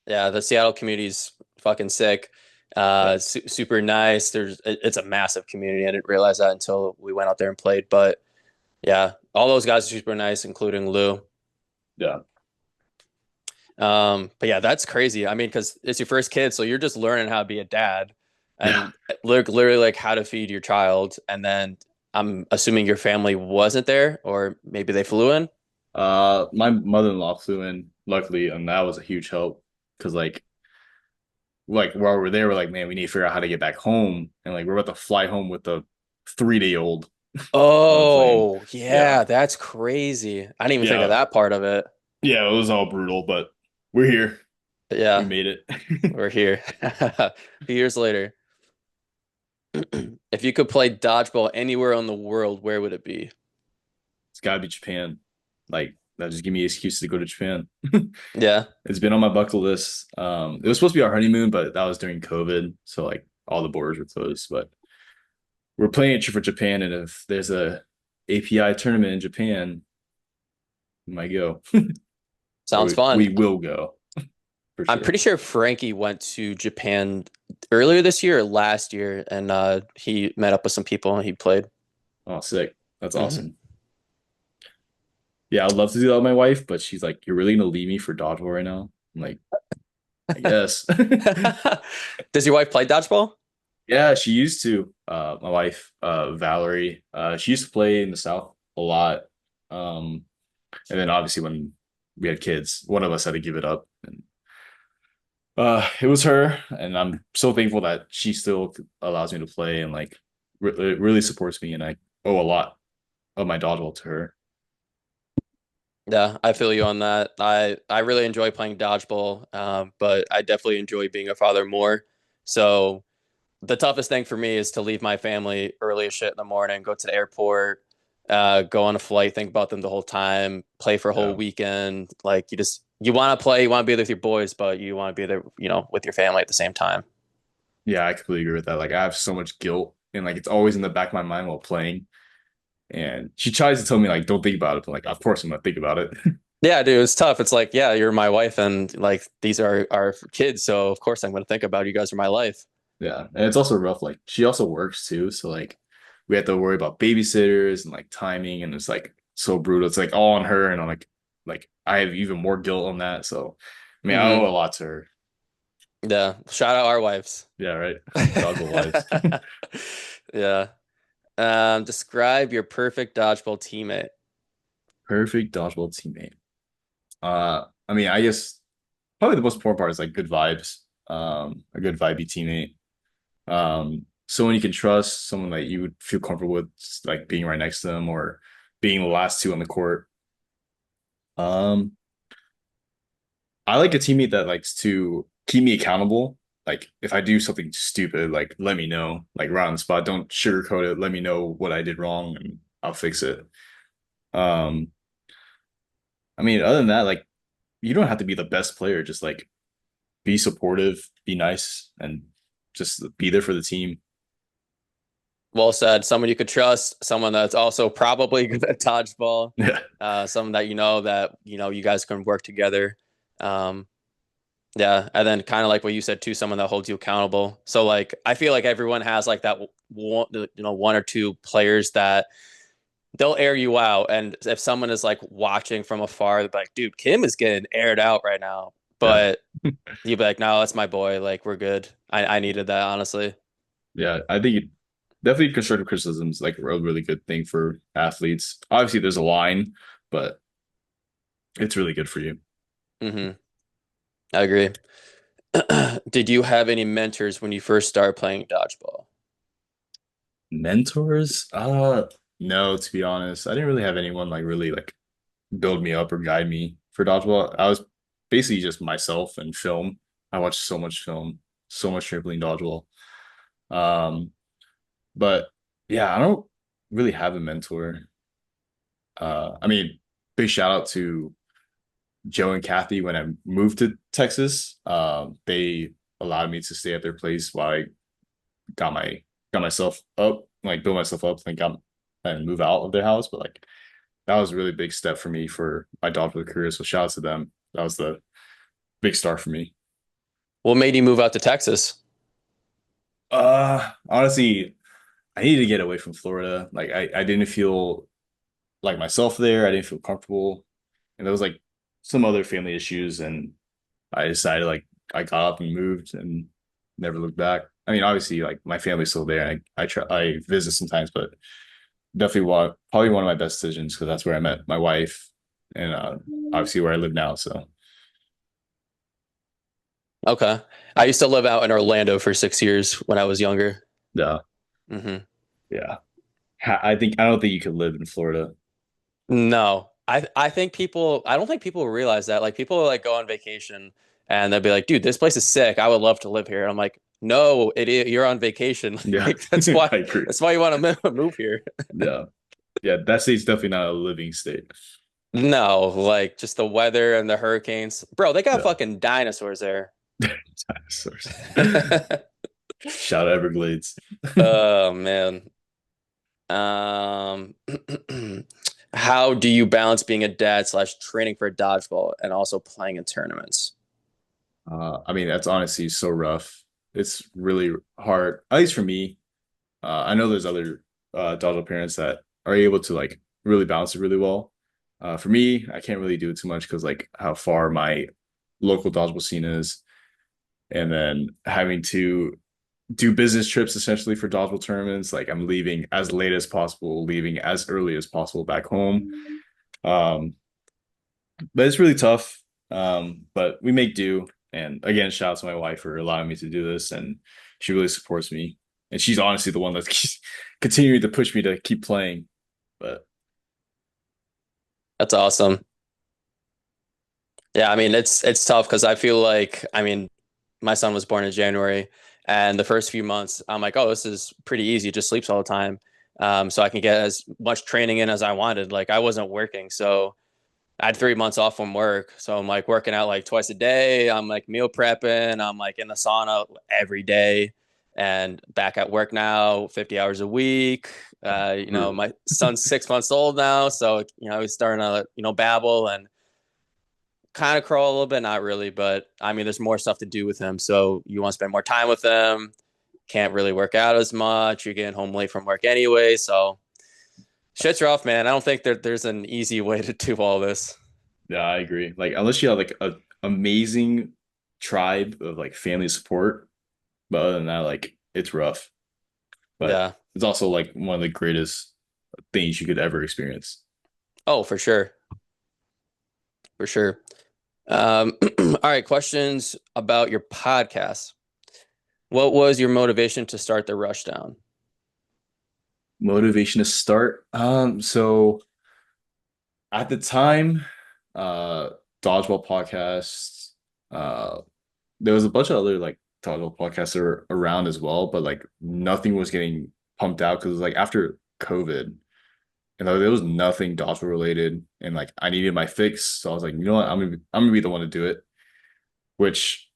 Yeah, the Seattle community's fucking sick. Yeah. Super nice. It's a massive community. I didn't realize that until we went out there and played. But yeah, all those guys are super nice, including Lou. Yeah. But yeah, that's crazy. I mean, because it's your first kid, so you're just learning how to be a dad Yeah. and literally like how to feed your child. And then I'm assuming your family wasn't there, or maybe they flew in. My mother-in-law flew in, luckily, and that was a huge help because like while we're there, we're like, man, we need to figure out how to get back home. And like we're about to fly home with a 3-day old on the plane. Oh, Yeah. yeah, that's crazy. I didn't even think of Yeah. that part of it. Yeah, it was all brutal, but we're here. But We yeah, made it. we're here. A few years later. If you could play dodgeball anywhere in the world, where would it be? It's gotta be Japan. Like that just give me an excuse to go to Japan. Yeah. It's been on my bucket list. It was supposed to be our honeymoon, but that was during COVID, so like all the borders were closed. But we're planning a trip for Japan, and if there's a API tournament in Japan, we might go, or Sounds we fun. will go for I'm sure. pretty sure Frankie went to Japan earlier this year or last year, and he met up with some people and he played. Oh, sick! That's Hmm. awesome. Yeah, I'd love to do that with my wife, but she's like, "You're really gonna leave me for dodgeball right now?" I'm like, "I guess." Does your wife play dodgeball? Yeah, she used to. My wife, Valerie, she used to play in the South a lot. Um, and then obviously when we had kids, one of us had to give it up. And it was her, and I'm so thankful that she still allows me to play and like really supports me, and I owe a lot of my dodgeball to her. Yeah, I feel you on that. I really enjoy playing dodgeball, but I definitely enjoy being a father more. So the toughest thing for me is to leave my family early as shit in the morning, go to the airport, go on a flight, think about them the whole time, play for a whole Yeah, weekend. Like you want to play, you want to be there with your boys, but you want to be there, with your family at the same time. yeah, I completely agree with that. Like I have so much guilt, and like it's always in the back of my mind while playing. And she tries to tell me like, don't think about it, but like, of course I'm gonna think about it. Yeah, dude, it's tough. It's like, yeah, you're my wife, and like these are our kids, so of course I'm going to think about you guys are my life. Yeah, and it's also rough. Like she also works too, so like we have to worry about babysitters and like timing, and it's like so brutal. It's like all on her, and I'm like I have even more guilt on that. So I mean, I Hmm. owe a lot to her. Yeah, shout out our wives. Yeah, right. Doggle wives. Yeah. Describe your perfect dodgeball teammate. Perfect dodgeball teammate. I mean, I guess probably the most important part is like good vibes. A good vibey teammate. Someone you can trust, someone that you would feel comfortable with, like being right next to them or being the last two on the court. Um, I like a teammate that likes to keep me accountable. Like if I do something stupid, like let me know, like right on the spot. Don't sugarcoat it. Let me know what I did wrong and I'll fix it. Um, I mean, other than that, like you don't have to be the best player. Just like be supportive, be nice, and just be there for the team. Well said. Someone you could trust. Someone that's also probably good at dodgeball. Yeah. Someone that you guys can work together. Um, Yeah, and then kind of like what you said too, someone that holds you accountable. So like I feel like everyone has like that one, one or two players that they'll air you out, and if someone is like watching from afar, they're like, dude, Kim is getting aired out right now. Yeah. But you'd be like, no, that's my boy. Like we're good. I needed that honestly. Yeah. I think definitely constructive criticism is like a really good thing for athletes. Obviously, there's a line, but it's really good for you. Hmm. I agree. Did you have any mentors when you first started playing dodgeball? Mentors? No, to be honest. I didn't really have anyone like really like build me up or guide me for dodgeball. I was basically just myself and film. I watched so much film, so much trampoline dodgeball. Um, but yeah, I don't really have a mentor. I mean, big shout out to Joe and Kathy when I moved to Texas. They allowed me to stay at their place while I got my got myself up, like build myself up and got and move out of their house. But like that was a really big step for me for my dodgeball career. So shout out to them. That was the big start for me. What made you move out to Texas? Honestly, I needed to get away from Florida. Like I didn't feel like myself there. I didn't feel comfortable. And there was like some other family issues and I decided like I got up and moved and never looked back. I mean, obviously like my family's still there. I visit sometimes, but definitely probably one of my best decisions because that's where I met my wife and obviously where I live now. So Okay. I used to live out in Orlando for 6 years when I was younger. yeah, Hmm. yeah. I don't think you could live in Florida. No, I don't think people realize that. Like people like go on vacation and they'll be like, dude, this place is sick. I would love to live here. And I'm like, no, idiot, you're on vacation. Yeah, Like that's why I agree. that's why you want to move here. Yeah, yeah. That state's definitely not a living state. No, like just the weather and the hurricanes. Bro, they got Yeah, fucking dinosaurs there. dinosaurs. Shout out Everglades. Oh man. Um, how do you balance being a dad slash training for dodgeball and also playing in tournaments? I mean, that's honestly so rough. It's really hard, at least for me. I know there's other dodgeball parents that are able to like really balance it really well. For me, I can't really do it too much because like how far my local dodgeball scene is, and then having to do business trips essentially for dodgeball tournaments. Like I'm leaving as late as possible, leaving as early as possible back home. Um, but it's really tough. But we make do. And again, shout out to my wife for allowing me to do this, and she really supports me. And she's honestly the one that's continuing to push me to keep playing. But That's awesome. Yeah, I mean it's tough because I feel like my son was born in January, and the first few months I'm like, oh, this is pretty easy. Just sleeps all the time, so I can get as much training in as I wanted. Like I wasn't working, so I had 3 months off from work, so I'm like working out like twice a day. I'm like meal prepping. I'm like in the sauna every day, and back at work now, 50 hours a week. brutal. My son's 6 months old now, so he's starting to babble and kind of crawl a little bit, not really, but I mean, there's more stuff to do with him. So you want to spend more time with him. Can't really work out as much. You're getting home late from work anyway, so shit's rough, man. I don't think there's an easy way to do all this. Yeah, I agree. Like unless you have like a amazing tribe of like family support, but other than that, like it's rough. But Yeah. it's also like one of the greatest things you could ever experience. Oh, for sure. For sure. All right, questions about your podcast. What was your motivation to start the Rushdown? Motivation to start. So at the time, uh, dodgeball podcasts, uh, there was a bunch of other like dodgeball podcasts that were around as well, but like nothing was getting pumped out because like after COVID, and like, there was nothing dodgeball related, and like I needed my fix, so I was like, you know what, I'm gonna be the one to do it. Which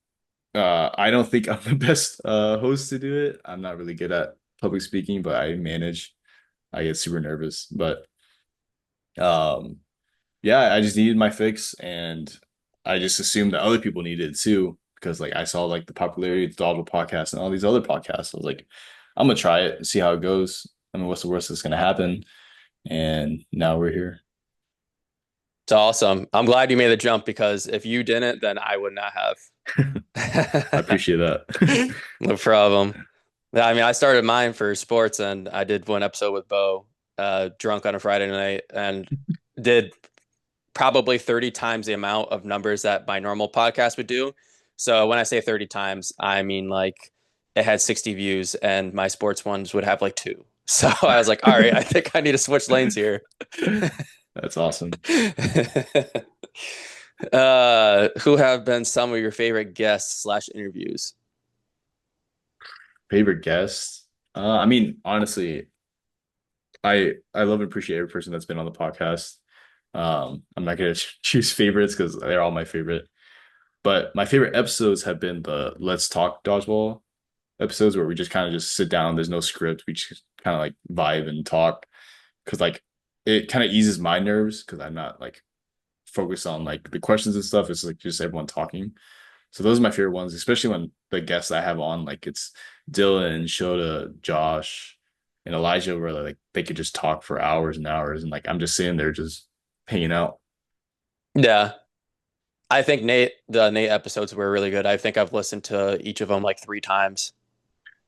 I don't think I'm the best host to do it. I'm not really good at public speaking, but I manage. I get super nervous, but um yeah, I just needed my fix, and I just assumed that other people needed it too because like I saw like the popularity of the Dodgeball podcast and all these other podcasts. I was like, I'm gonna try it and see how it goes. I mean, what's the worst that's gonna happen? And now we're here. It's awesome. I'm glad you made the jump because if you didn't, then I would not I have. appreciate that. No problem. Yeah, I mean, I started mine for sports and I did one episode with Bo, drunk on a Friday night, and did probably 30 times the amount of numbers that my normal podcast would do. So when I say 30 times, I mean like it had 60 views and my sports ones would have like two. So I was like, all right, I think I need to switch lanes here. That's awesome. Who have been some of your favorite guests slash interviews? Favorite guest? I mean, honestly, I love and appreciate every person that's been on the podcast. I'm not gonna choose favorites because they're all my favorite. But my favorite episodes have been the Let's Talk Dodgeball episodes where we just kind of just sit down. There's no script. We just kind of like vibe and talk because like it kind of eases my nerves because I'm not like focused on like the questions and stuff. It's like just everyone talking. So those are my favorite ones, especially when the guests I have on, like it's Dylan, Shota, Josh, and Elijah, where like they could just talk for hours and hours, and like I'm just sitting there just hanging out. Yeah, I think the Nate episodes were really good. I think I've listened to each of them like three times.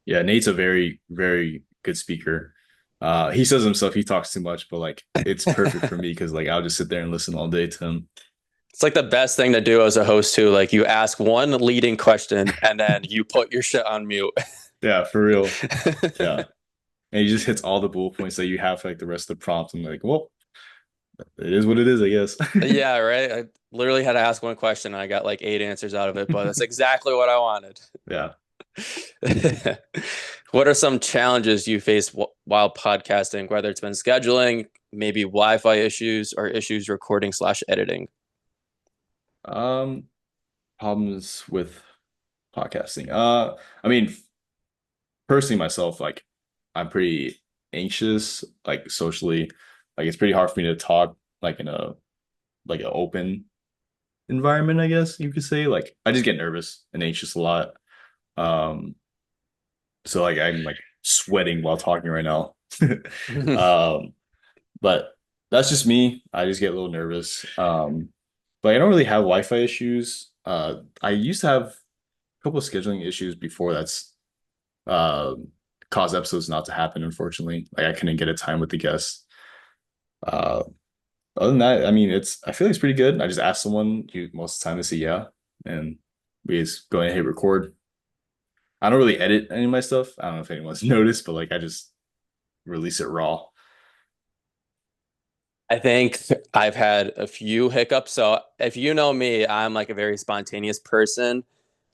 Yeah, Nate's a very, very good speaker. He says himself he talks too much, but like it's perfect for me because like I'll just sit there and listen all day to him. It's like the best thing to do as a host too. Like you ask one leading question and then you put your shit on mute. Yeah, for real. Yeah. And he just hits all the bullet points that you have for like the rest of the prompts. And like, well, it is what it is, I guess. Yeah, right. I literally had to ask one question and I got like eight answers out of it, but that's exactly what I wanted. Yeah. What are some challenges you face while podcasting, whether it's been scheduling, maybe Wi-Fi issues, or issues recording slash editing? Um, Problems with podcasting. I mean, personally myself, like I'm pretty anxious, like socially. Like it's pretty hard for me to talk like in a like an open environment, I guess you could say. Like I just get nervous and anxious a lot. Um, so like I'm like sweating while talking right now. Um, but that's just me. I just get a little nervous. But I don't really have Wi-Fi issues. I used to have a couple of scheduling issues before that's caused episodes not to happen, unfortunately. Like I couldn't get a time with the guests. Uh, Other than that, I mean, I feel like it's pretty good. I just ask someone, most of the time they say yeah, and we just go ahead and hit record. I don't really edit any of my stuff. I don't know if anyone's noticed, but like I just release it raw. I think I've had a few hiccups. So if you know me, I'm like a very spontaneous person.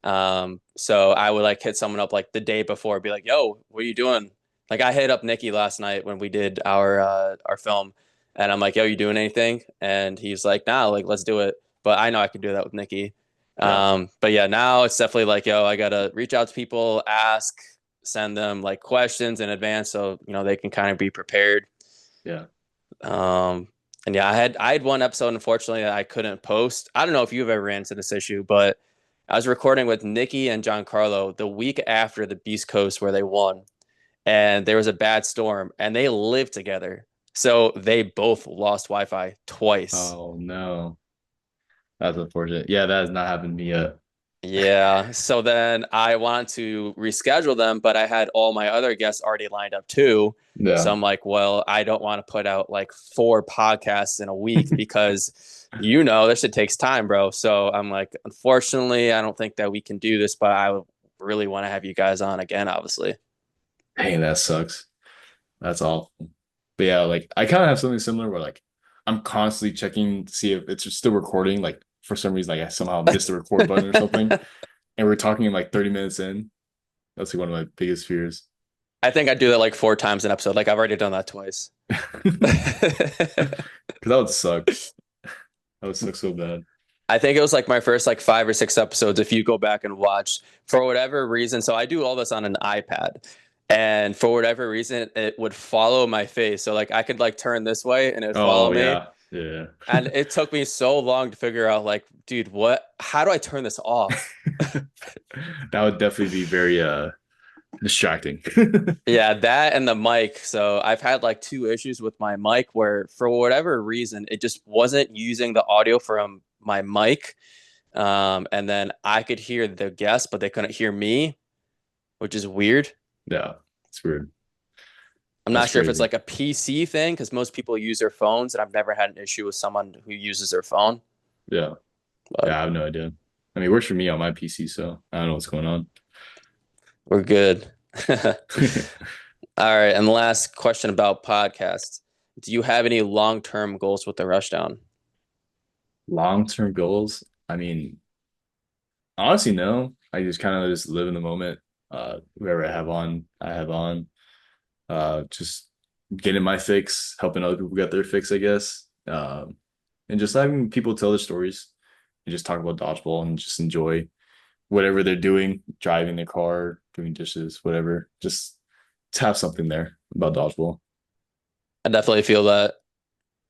So I would like hit someone up like the day before, be like, "Yo, what are you doing?" Like I hit up Nikki last night when we did our film, and I'm like, "Yo, you doing anything?" And he's like, "Nah, like let's do it." But I know I could do that with Nikki. Yeah, But yeah, now it's definitely like, "Yo, I gotta reach out to people, ask, send them like questions in advance, so you know they can kind of be prepared." yeah. Um, and yeah, I had one episode unfortunately that I couldn't post. I don't know if you've ever ran into this issue, but I was recording with Nikki and Giancarlo the week after the Beast Coast where they won, and there was a bad storm, and they lived together, so they both lost Wi-Fi twice. Oh no, that's unfortunate. Yeah, that has not happened to me yet. Yeah. So then I wanted to reschedule them, but I had all my other guests already lined up too. So Yeah. I'm like, well, I don't want to put out like 4 podcasts in a week because this shit takes time, bro. So I'm like, unfortunately, I don't think that we can do this, but I would really want to have you guys on again, obviously. Hey, that sucks. That's awful. But yeah, like I kind of have something similar where like I'm constantly checking to see if it's still recording. Like for some reason, like I somehow missed the record button or something, and we're talking like 30 minutes in. That's like one of my biggest fears. I think I do that like 4 times an episode. Like I've already done that twice. Because that would suck. That would suck so bad. I think it was like my first like 5 or 6 episodes. If you go back and watch, for whatever reason, so I do all this on an iPad, and for whatever reason, it would follow my face. So like I could like turn this way and it would follow Oh me, yeah, yeah. and it took me so long to figure out like, dude, what? How do I turn this off? That would definitely be very distracting. Yeah, that and the mic. So I've had like 2 issues with my mic where for whatever reason it just wasn't using the audio from my mic. And then I could hear the guests, but they couldn't hear me, which is weird. Yeah, it's weird. I'm That's not sure if it's crazy. like a PC thing because most people use their phones, and I've never had an issue with someone who uses their phone. Yeah. But Yeah, I have no idea. I mean, it works for me on my PC, so I don't know what's going on. we're good. All right, and the last question about podcasts: do you have any long-term goals with the Rushdown? Long-term goals. I mean, honestly, no. I just kind of just live in the moment. Whoever I have on, I have on. Just getting my fix, helping other people get their fix, I guess. And just having people tell their stories and just talk about dodgeball and just enjoy whatever they're doing, driving their car, doing dishes, whatever. Just to have something there about dodgeball. I definitely feel that.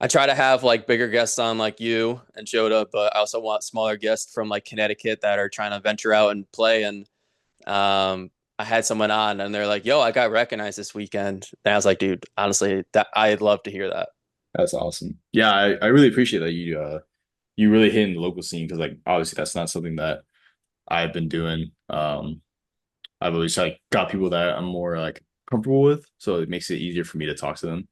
I try to have like bigger guests on like you and Joda, but I also want smaller guests from like Connecticut that are trying to venture out and play. And I had someone on and they're like, "Yo, I got recognized this weekend." And I was like, "Dude, honestly, that I'd love to hear that." That's awesome. Yeah, I really appreciate that you really hit in the local scene because like obviously that's not something that I've been doing. I've always like got people that I'm more like comfortable with, so it makes it easier for me to talk to them.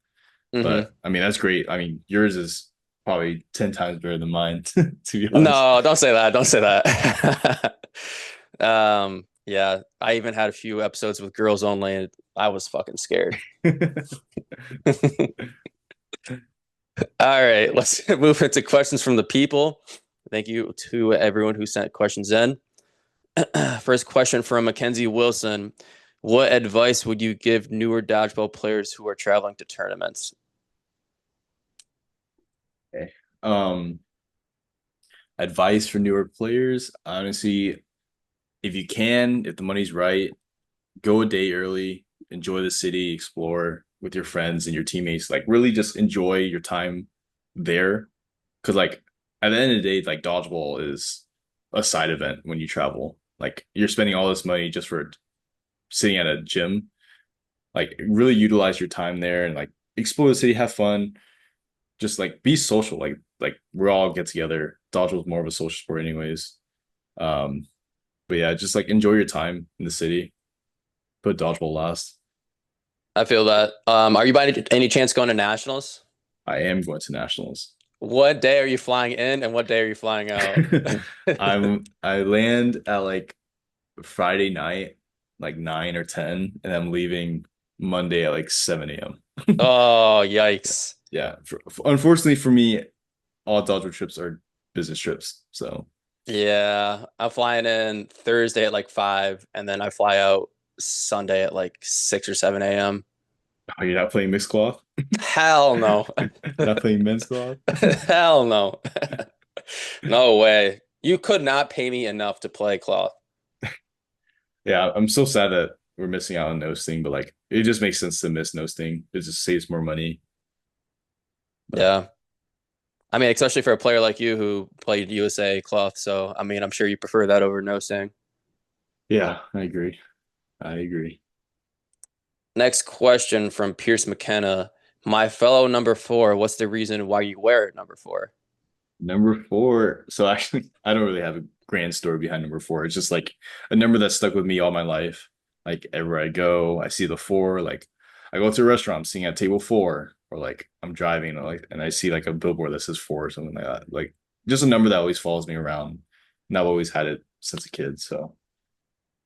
Hmm. But I mean, that's great. I mean, yours is probably 10 times better than mine, to be honest. No, don't say that. Don't say that. Yeah, I even had a few episodes with girls only, and I was fucking scared. All right, let's move into questions from the people. Thank you to everyone who sent questions in. First question from Mackenzie Wilson. What advice would you give newer dodgeball players who are traveling to tournaments? Okay. Um, Advice for newer players, honestly, if you can, if the money's right, go a day early, enjoy the city, explore with your friends and your teammates. Like really just enjoy your time there. Cause like at the end of the day, like dodgeball is a side event when you travel. Like you're spending all this money just for sitting at a gym. Like really utilize your time there and like explore the city, have fun, just like be social. Like we're all get together. Dodgeball is more of a social sport anyways. Um, but yeah, just like enjoy your time in the city. Put dodgeball last. I feel that. Are you by any chance going to nationals? I am going to nationals. What day are you flying in and what day are you flying out? I land at like Friday night, like 9 or 10, and I'm leaving Monday at like 7 a.m. Oh, yikes. Yeah. Unfortunately for me, all dodgeball trips are business trips. So Yeah, I'm flying in Thursday at like 5, and then I fly out Sunday at like 6 or 7 a.m. oh, you're not playing mixed cloth? Hell no. Not playing men's cloth? Hell no. No way. You could not pay me enough to play cloth. Yeah, I'm so sad that we're missing out on nose thing, but like it just makes sense to miss nose thing. It just saves more money. But Yeah. I mean, especially for a player like you who played USA cloth. So, I mean, I'm sure you prefer that over no sting. yeah, I agree. I agree. Next question from Pierce McKenna. My fellow number 4, what's the reason why you wear it number 4? Number four. So actually, I don't really have grand story behind number four. It's just like a number that stuck with me all my life. Like everywhere I go, I see the four. Like I go to a restaurant, I'm sitting at table four, or like I'm driving, or like and I see like a billboard that says four or something like that. Like just a number that always follows me around. And I've always had it since a kid. So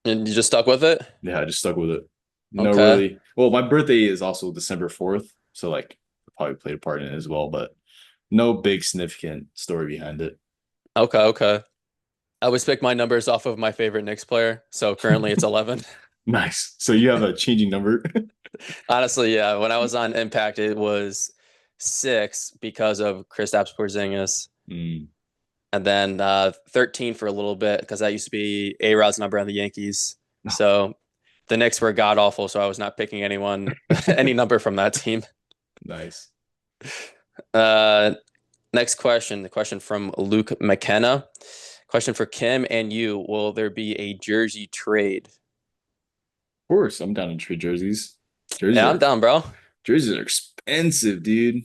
And you just stuck with it? yeah, I just stuck with it. No, Okay. really. Well, my birthday is also December 4th, so like I probably played a part in it as well, but no big significant story behind it. Okay, okay. I always pick my numbers off of my favorite Knicks player. So currently it's 11. Nice. So you have a changing number. Honestly, yeah. When I was on Impact, it was 6 because of Kristaps Porzingis. Mm. And then 13 for a little bit because that used to be A-Rod's number on the Yankees. So the Knicks were god awful, so I was not picking anyone any number from that team. Nice. Uh, Next question, the question from Luke McKenna. Question for Kim and you. Will there be a jersey trade? Of course, I'm down to trade jerseys. Jerseys Yeah, I'm are down, bro. jerseys are expensive, dude.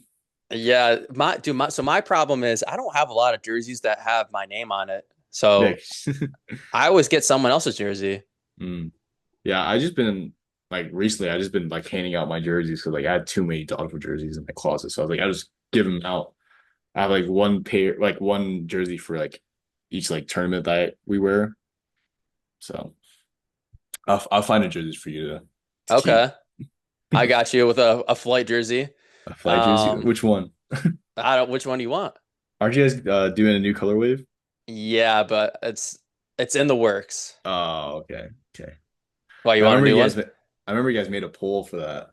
Yeah, my problem is I don't have a lot of jerseys that have my name on it. Yeah. So I always get someone else's jersey. Mm. Yeah, I just been like recently, I just been like handing out my jerseys because like I had too many dogfoot jerseys in my closet. So I was like, I just give them out. I have like one pair, like one jersey for like each like tournament that we wear. So I'll find a jerseys for you to keep. Okay. I got you with a flight jersey. A flag jersey. Um, Which one? I don't which one do you want? Aren't you guys doing a new color wave? Yeah, but it's in the works. Oh, okay. Okay. Why you I want a remember new you one? guys I remember you guys made a poll for that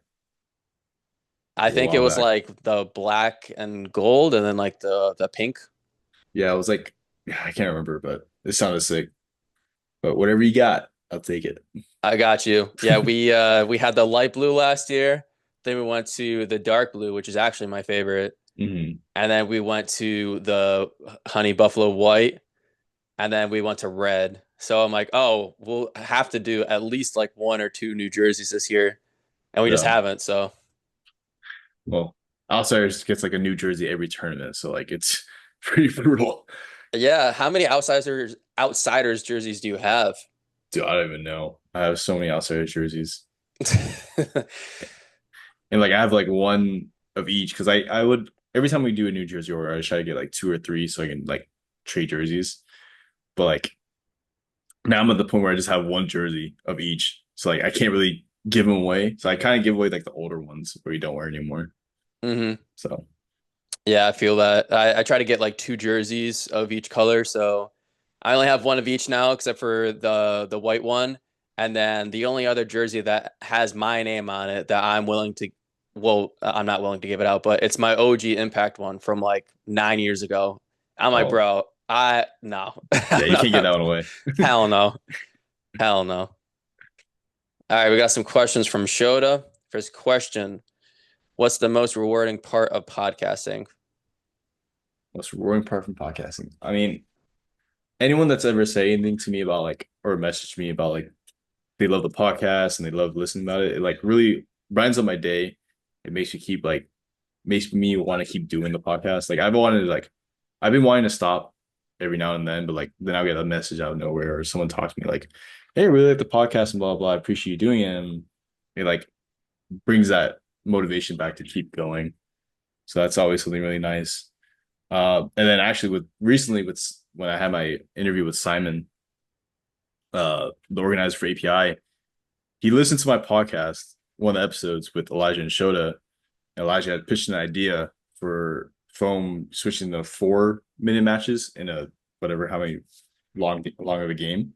I like a think it while was back. like the black and gold and then like the pink. Yeah, I was like, yeah, I can't remember, but it sounded sick. But whatever you got, I'll take it. I got you. Yeah, we had the light blue last year. Then we went to the dark blue, which is actually my favorite. Hmm. And then we went to the honey buffalo white, and then we went to red. So I'm like, oh, we'll have to do at least like one or two new jerseys this year, and we just Yeah. haven't. So Well, Outsiders gets like a new jersey every tournament, so like it's pretty brutal. yeah, how many outsiders jerseys do you have? Dude, I don't even know. I have so many Outsiders jerseys. And like I have like one of each because I would every time we do a new jersey order, I try to get like two or three so I can like trade jerseys. But like now I'm at the point where I just have one jersey of each. So like I can't really give them away. So I kind of give away like the older ones where you don't wear anymore. hmm So Yeah, I feel that. I try to get like two jerseys of each color, so I only have one of each now, except for the white one. And then the only other jersey that has my name on it that I'm willing to, well, I'm not willing to give it out, but it's my OG Impact one from like 9 years ago. I'm like, oh bro, I no, yeah, you can't get that one away. hell no, hell no. All right, we got some questions from Shota. First question: what's the most rewarding part of podcasting? Most rewarding part from podcasting. I mean, anyone that's ever said anything to me about like or messaged me about like they love the podcast and they love listening about it, it like really brightens up my day. It makes me want to keep doing the podcast. Like I've been wanting to stop every now and then, but like then I'll get a message out of nowhere or someone talks to me like, hey, I really like the podcast and blah blah. I appreciate you doing it. And it like brings that motivation back to keep going. So that's always something really nice. And then actually with recently with when I had my interview with Simon, the organizer for API, he listened to my podcast, one of the episodes with Elijah and Shota. Elijah had pitched an idea for foam switching to 4 minute matches in a whatever how many long of a game,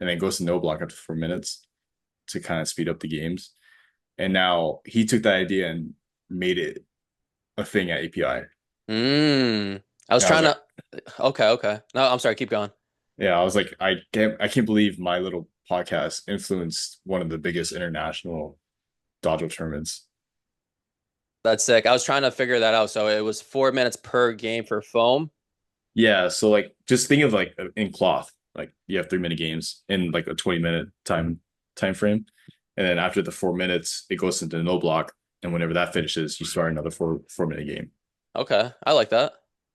and then goes to no block after 4 minutes to kind of speed up the games. And now he took that idea and made it a thing at API. I was And I was trying like, to. Okay, okay. No, I'm sorry. Keep going. yeah, I was like, I can't believe my little podcast influenced one of the biggest international dodgeball tournaments. That's sick. I was trying to figure that out. So it was 4 minutes per game for foam. Yeah, so like just think of like in cloth, like you have 3 minute games in like a 20 minute time frame. And then after the 4 minutes, it goes into no block. And whenever that finishes, you start another four minute game. Okay, I like that.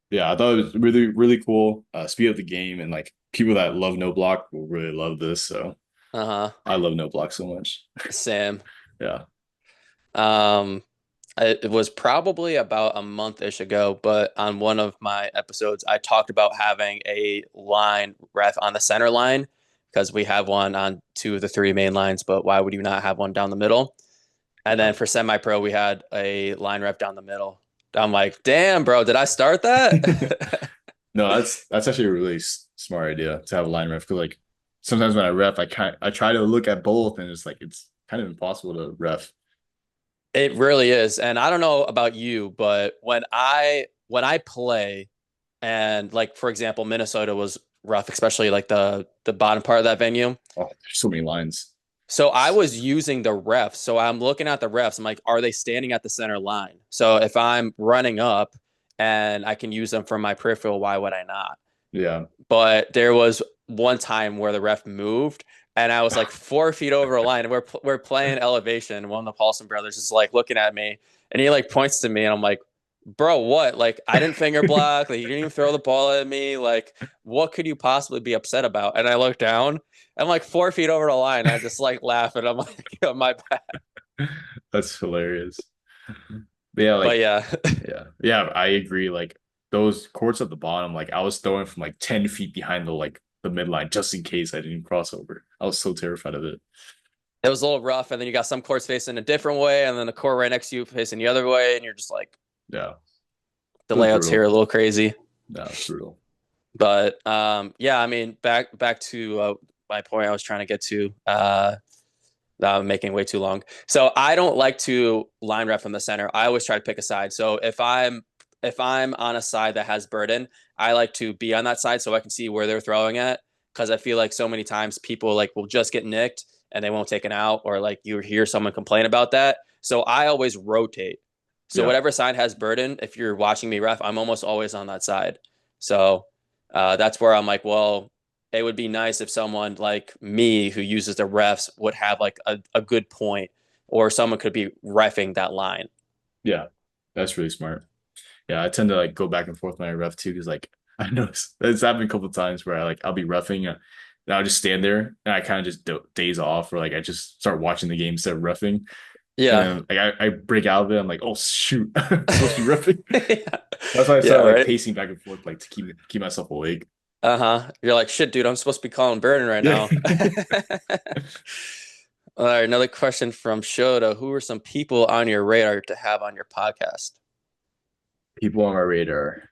Yeah, I thought it was really, really cool. Speed of the game and like people that love no block will really love this. So Uh-huh. I love no block so much. Sam. Yeah. Um, it was probably about a month-ish ago, but on one of my episodes, I talked about having a line ref on the center line because we have one on two of the three main lines, but why would you not have one down the middle? And Yeah. then for semi-pro, we had a line ref down the middle. I'm like, damn, bro, did I start that? No, that's actually a really smart idea to have a line ref because like sometimes when I ref, I try to look at both and it's kind of impossible to ref. It really is. And I don't know about you, but when I play and like for example, Minnesota was rough, especially like the bottom part of that venue. Oh, there's so many lines. So I was using the refs. So I'm looking at the refs. I'm like, are they standing at the center line? So if I'm running up and I can use them for my peripheral, why would I not? Yeah. But there was one time where the ref moved and I was like 4 feet over a line and we're playing elevation. One of the Paulson brothers is like looking at me and he like points to me and I'm like, bro, what? Like I didn't finger block. Like you didn't even throw the ball at me. Like what could you possibly be upset about? And I look down. I'm like 4 feet over the line. I just like laugh and I'm like, my bad. That's hilarious. But yeah, But like yeah, yeah, I agree. Like those courts at the bottom, like I was throwing from like 10 feet behind the midline just in case I didn't cross over. I was so terrified of it. it was a little rough. And then you got some courts facing a different way, and then the court right next to you facing the other way, and you're just like, Yeah, the it was layouts here are brutal. a little crazy. Yeah, it's brutal. But yeah, I mean, back to my point I was trying to get to. That I'm making way too long. So I don't like to line rep from the center. I always try to pick a side. So if I'm on a side that has burden, I like to be on that side so I can see where they're throwing at. Because I feel like so many times people like will just get nicked and they won't take an out, or like you hear someone complain about that. So I always rotate. So Yeah, whatever side has burden, if you're watching me ref, I'm almost always on that side. So that's where I'm like, well, it would be nice if someone like me who uses the refs would have like a good point, or someone could be refing that line. yeah, that's really smart. Yeah, I tend to like go back and forth when I ref too, because like I know it's happened a couple of times where I'll be roughing and I'll just stand there and I kind of just daze off or like I just start watching the game instead of roughing. And Yeah. then like I break out of it. I'm like, oh shoot, I'm supposed to be roughing. Yeah. That's why I Yeah, start like right. pacing back and forth like to keep myself awake. Uh-huh. You're like, shit, dude, I'm supposed to be calling Burden right Yeah. now. All right, another question from Shota. Who are some people on your radar to have on your podcast? People on my radar.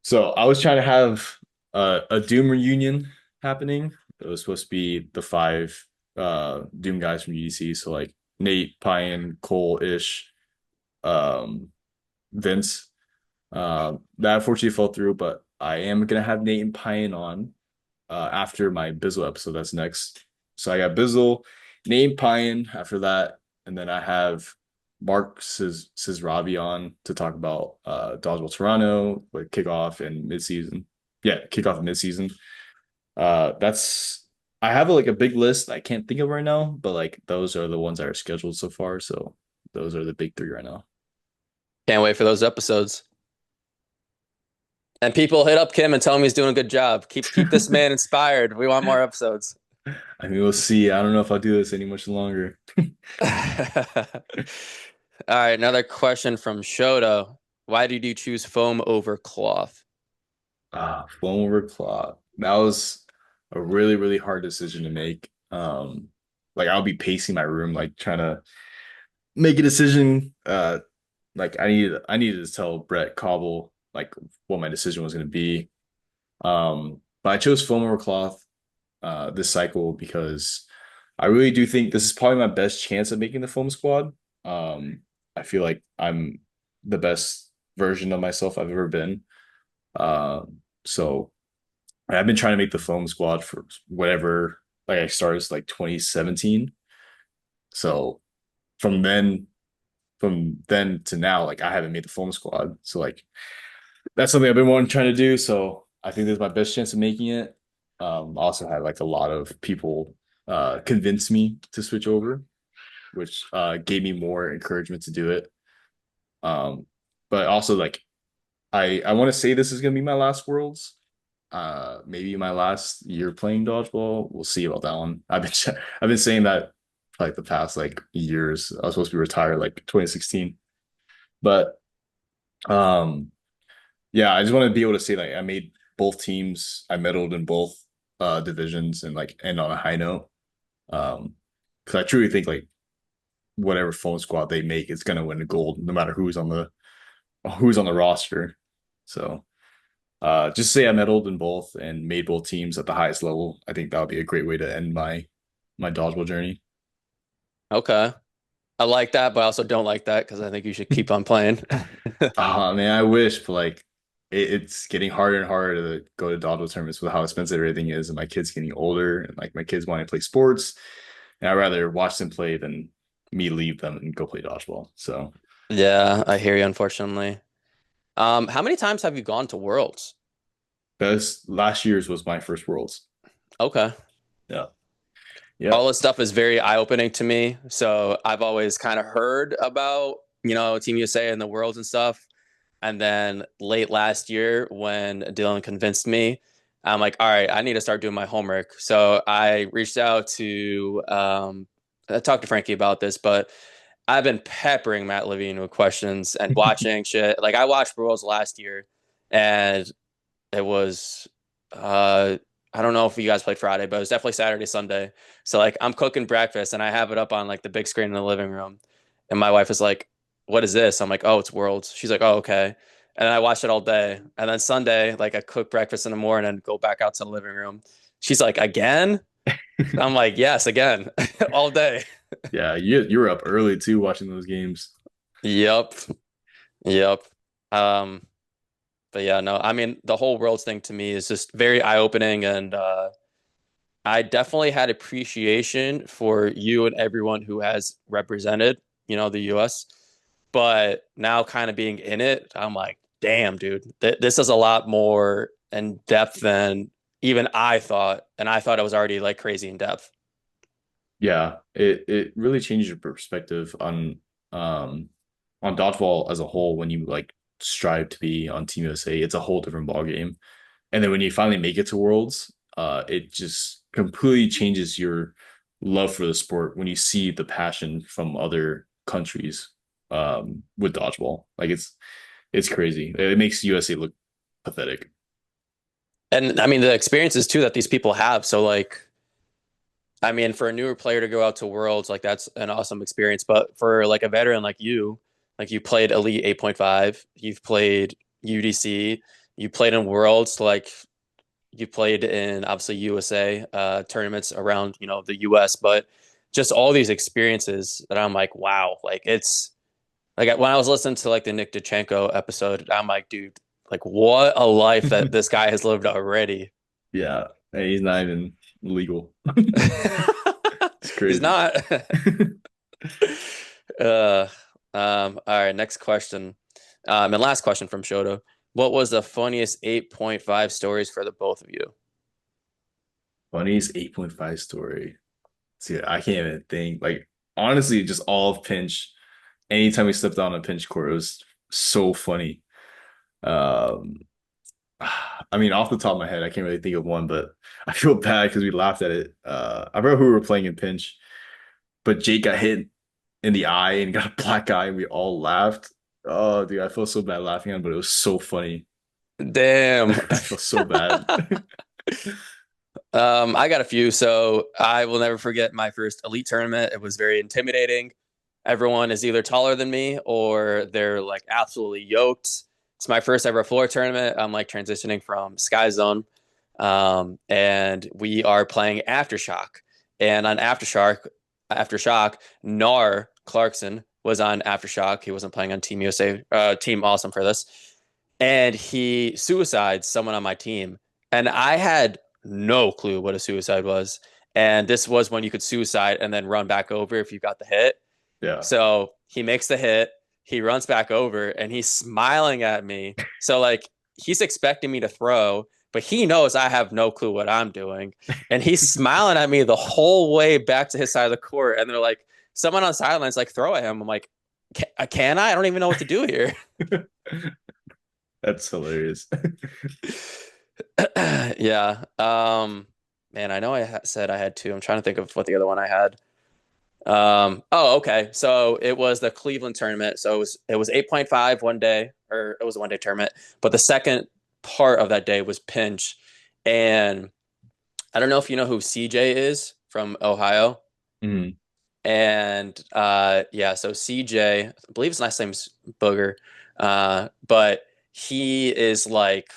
So I was trying to have a Doom reunion happening. It was supposed to be the five Doom guys from UDC. So like Nate, Pyan, Cole, Ish, um, Vince. That unfortunately fell through, but I am gonna have Nate and Pyan on after my Bizzle episode. That's next. So I got Bizzle, Nate and Pyan after that, and then I have Mark Ravi on to talk about Dodgeball Toronto with kickoff and midseason. Yeah, kickoff and midseason. That's I have like a big list I can't think of right now, but like those are the ones that are scheduled so far. So those are the big three right now. Can't wait for those episodes. And people hit up Kim and tell him he's doing a good job. Keep this man inspired. We want more episodes. I mean, we'll see. I don't know if I'll do this any much longer. All right, another question from Shota. Why did you choose foam over cloth? Foam over cloth. That was a really, really hard decision to make. Like I'll be pacing my room, like trying to make a decision. Like I needed to tell Brett Cobble like what my decision was going to be. But I chose foam over cloth this cycle because I really do think this is probably my best chance of making the foam squad. I feel like I'm the best version of myself I've ever been. So I've been trying to make the foam squad for whatever, like I started like 2017. So from then from then to now, like I haven't made the foam squad. So like that's something I've been wanting trying to do. So I think this is my best chance of making it. Also had like a lot of people convince me to switch over, which gave me more encouragement to do it. Um, but also like I want to say this is gonna be my last Worlds. Maybe my last year playing dodgeball. We'll see about that one. I've been saying that for like the past like years. I was supposed to be retired like 2016, but um yeah, I just want to be able to say like I made both teams. I medaled in both divisions and like end on a high note. Because I truly think like whatever phone squad they make is gonna win the gold, no matter who's on the roster. So just say I medaled in both and made both teams at the highest level. I think that would be a great way to end my dodgeball journey. Okay. I like that, but I also don't like that because I think you should keep on playing. Ah man, I wish, but like it's getting harder and harder to go to dodgeball tournaments with how expensive everything is, and my kids getting older, and like my kids want to play sports, and I'd rather watch them play than me leave them and go play dodgeball. So Yeah, I hear you, unfortunately. How many times have you gone to Worlds? this last year's was my first Worlds. Okay. Yeah. Yeah. All this stuff is very eye-opening to me. So I've always kind of heard about, Team USA and the Worlds and stuff. And then late last year, when Dylan convinced me, I'm like, all right, I need to start doing my homework. So I reached out to, I talked to Frankie about this, but I've been peppering Matt Levine with questions and watching shit. Like I watched Worlds last year, and it was uh I don't know if you guys played Friday, but it was definitely Saturday, Sunday. So like I'm cooking breakfast and I have it up on like the big screen in the living room. And my wife is like, "What is this?" I'm like, "Oh, it's Worlds." She's like, "Oh, okay." And then I watched it all day. And then Sunday, like I cook breakfast in the morning and go back out to the living room. She's like, "Again?" I'm like, "Yes, again." All day. Yeah, you were up early too watching those games. Yep. Yep. Um but yeah, no, I mean the whole Worlds thing to me is just very eye-opening, and I definitely had appreciation for you and everyone who has represented, the US. But now kind of being in it, I'm like, damn, dude, this is a lot more in depth than even I thought. And I thought it was already like crazy in depth. Yeah, it really changes your perspective on dodgeball as a whole when you like strive to be on Team USA. It's a whole different ball game. And then when you finally make it to Worlds, it just completely changes your love for the sport when you see the passion from other countries with dodgeball. Like it's crazy. It makes USA look pathetic. And I mean, the experiences too that these people have. So, like, I mean, for a newer player to go out to Worlds, like, that's an awesome experience. But for like a veteran like you played Elite 8.5, you've played UDC, you played in Worlds, like, you played in obviously USA tournaments around the US, but just all these experiences that I'm like, wow, like it's like when I was listening to like the Nick Dachenko episode, I'm like, dude, like what a life that this guy has lived already. Yeah, hey, he's not even legal. It's He's crazy. not. uh, all right, next question. And last question from Shoto. What was the funniest 8.5 stories for the both of you? Funniest 8.5 story. See, I can't even think. Like, honestly, just all of pinch. Anytime we slipped on a pinch court, it was so funny. Um, I mean, off the top of my head, I can't really think of one, but I feel bad because we laughed at it. I remember who we were playing in pinch, but Jake got hit in the eye and got a black eye, and we all laughed. Oh, dude, I feel so bad laughing at it, but it was so funny. Damn. I feel so bad. I got a few. So I will never forget my first elite tournament. It was very intimidating. Everyone is either taller than me or they're like absolutely yoked. It's my first ever floor tournament. I'm like transitioning from Sky Zone. And we are playing Aftershock. And on Aftershock, Nar Clarkson was on Aftershock. He wasn't playing on Team USA, Team Awesome for this. And he suicides someone on my team. And I had no clue what a suicide was. And this was when you could suicide and then run back over if you got the hit. Yeah. So he makes the hit, he runs back over, and he's smiling at me. So, like, he's expecting me to throw, but he knows I have no clue what I'm doing. And he's smiling at me the whole way back to his side of the court. And they're like, someone on sidelines, like, throw at him. I'm like, Can I? I don't even know what to do here. That's hilarious. Yeah. Man, I know said I had two. I'm trying to think of what the other one I had. Oh, okay. So it was the Cleveland tournament. So it was 8.5 one day, or it was a 1 day tournament. But the second part of that day was pinch. And I don't know if you know who CJ is from Ohio. Mm, And yeah, so CJ, I believe his last name's Booger. But he is like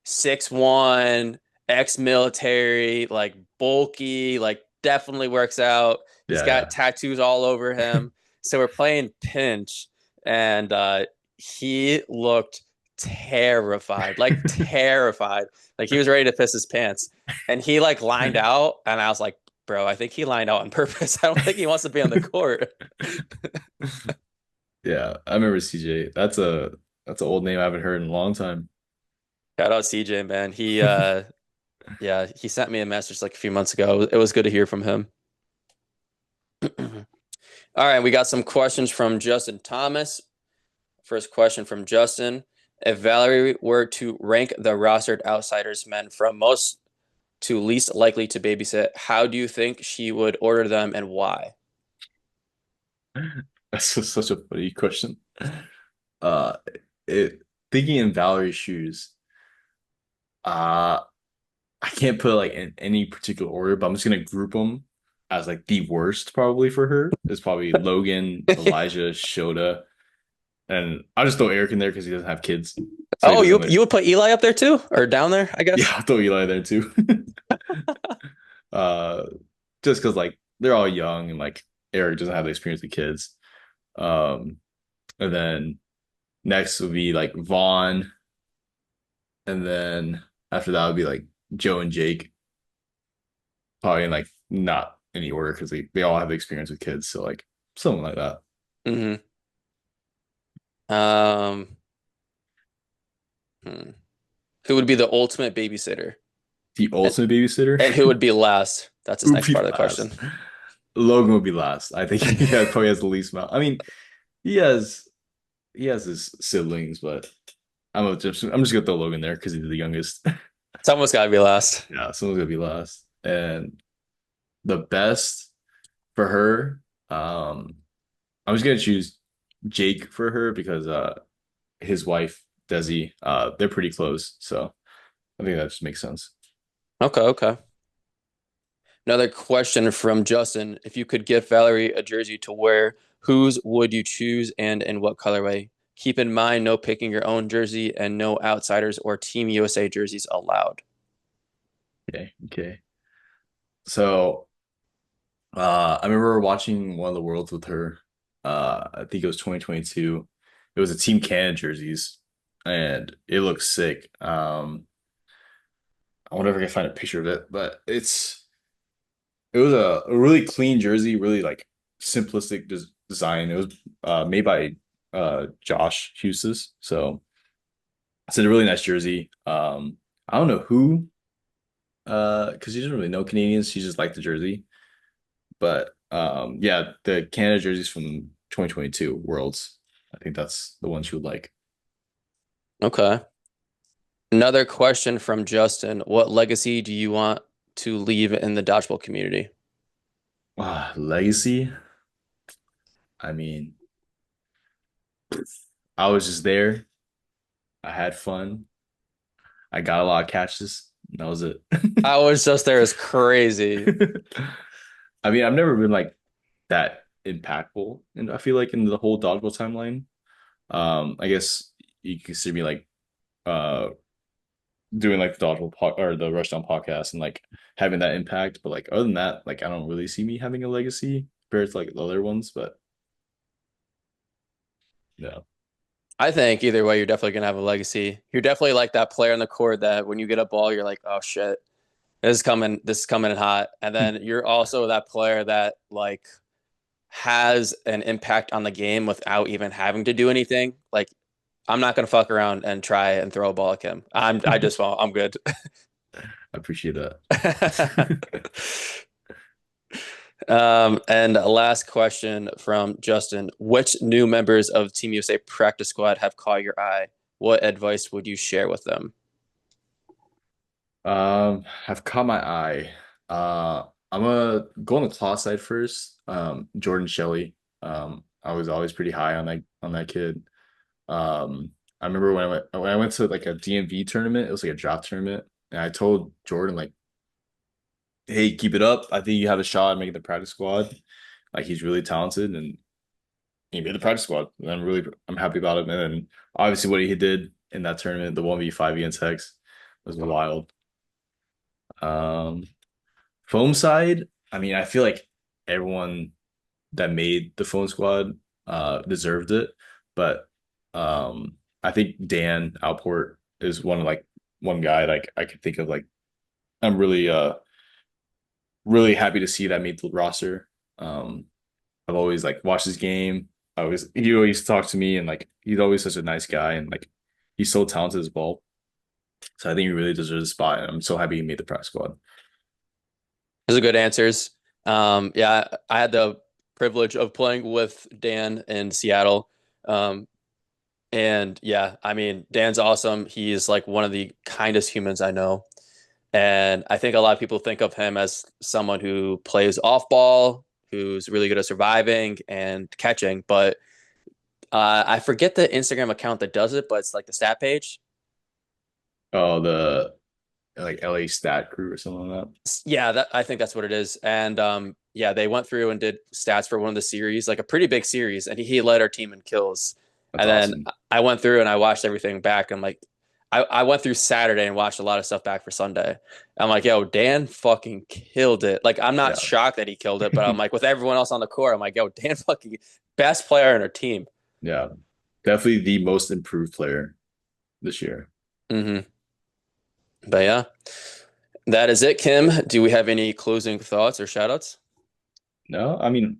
6'1", ex-military, like bulky, like definitely works out. He's yeah, got yeah. tattoos all over him. So we're playing pinch, and he looked terrified, like terrified, like he was ready to piss his pants. And he like lined out, and I was like, "Bro, I think he lined out on purpose. I don't think he wants to be on the court." Yeah, I remember CJ. That's an old name I haven't heard in a long time. Shout out CJ, man. He yeah, he sent me a message like a few months ago. It was good to hear from him. All right, we got some questions from Justin Thomas. First question from Justin. If Valerie were to rank the rostered outsiders men from most to least likely to babysit, how do you think she would order them and why? That's just such a funny question. Uh, it thinking in Valerie's shoes, uh, I can't put like in any particular order, but I'm just gonna group them as like the worst probably for her. Is probably Logan, Elijah, Shota, and I'll just throw Eric in there because he doesn't have kids, so he Oh, you doesn't like. you would put Eli up there too, or down there, I Yeah, guess. I'll throw Eli there too. uh, just because like they're all young and like Eric doesn't have the experience with kids. Um, and then next would be like Vaughn, and then after that would be like Joe and Jake. Probably in like not any order because they all have experience with kids, so like something like that. hmm Um, hmm. Who would be the ultimate babysitter, The and ultimate babysitter and who would be last? That's his would next be part of the question. last. Logan would be last. I think he probably has the least amount. I mean, he has he has his siblings, but I'm just gonna throw Logan there because he's the youngest. Someone's got to be last. Yeah, someone's gonna be last. And the best for her, I'm just gonna choose Jake for her because his wife Desi, they're pretty close, so I think that just makes sense. Okay, okay. Another question from Justin. If you could give Valerie a jersey to wear, whose would you choose and in what colorway? Keep in mind, no picking your own jersey and no outsiders or Team USA jerseys allowed. Okay, okay. So I remember watching one of the worlds with her. I think it was 2022. It was a Team Canada jerseys, and it looks sick. I wonder if I can find a picture of it, but it was a really clean jersey, really like simplistic design. It was made by Josh Hughes. So it's a really nice jersey. I don't know who because she doesn't really know Canadians. She just liked the jersey. But yeah, the Canada jerseys from 2022 Worlds. I think that's the one she would like. Okay. Another question from Justin. What legacy do you want to leave in the dodgeball community? Legacy. I mean, I was just there. I had fun. I got a lot of catches. That was it. I was just there is crazy. I mean, I've never been like that impactful, and I feel like in the whole dodgeball timeline. I guess you consider me like uh doing like the or the Rushdown podcast and like having that impact. But like other than that, like I don't really see me having a legacy compared to like the other ones. But no, I think either way, you're definitely gonna have a legacy. You're definitely like that player on the court that when you get a ball, you're like, oh shit, this is coming in hot. And then you're also that player that like has an impact on the game without even having to do anything. Like I'm not gonna fuck around and try and throw a ball at him. I just won't. I'm good. I appreciate that. And last question from Justin: which new members of Team USA practice squad have caught your eye? What advice would you share with them? Have caught my eye. I'm gonna go on the claw side first. Jordan Shelley. I was always pretty high on that kid. I remember when I went to like a DMV tournament, it was like a draft tournament, and I told Jordan like, "Hey, keep it up. I think you have a shot at making the practice squad. Like he's really talented, and he made the practice squad. And I'm happy about it. And then obviously what he did in that tournament, the 1v5 against Hex, was wild. Um, Foam side, I mean, I feel like everyone that made the phone squad deserved it. But I think Dan Alport is one guy like I could think of like I'm really happy to see that made the roster. Um I've always like watched his game. He always talked to me and like he's always such a nice guy and like he's so talented as well. So I think he really deserves a spot and I'm so happy he made the press squad. Those are good answers. Yeah, I had the privilege of playing with Dan in Seattle. Um, and yeah, I mean, Dan's awesome. He's like one of the kindest humans I know. And I think a lot of people think of him as someone who plays off ball, who's really good at surviving and catching. But I forget the Instagram account that does it, but it's like the stat page. Oh, the like LA stat crew or something like that. Yeah, that I think that's what it is. And yeah, they went through and did stats for one of the series, like a pretty big series, and he led our team in kills. That's And then awesome. I went through and I watched everything back. I'm like, I went through Saturday and watched a lot of stuff back for Sunday. I'm like, yo, Dan fucking killed it. Like, I'm not Yeah. shocked that he killed it, but I'm like, with everyone else on the court, I'm like, yo, Dan fucking best player in our team. Yeah. Definitely the most improved player this year. Hmm. But yeah, that is it, Kim. Do we have any closing thoughts or shout outs? No, I mean,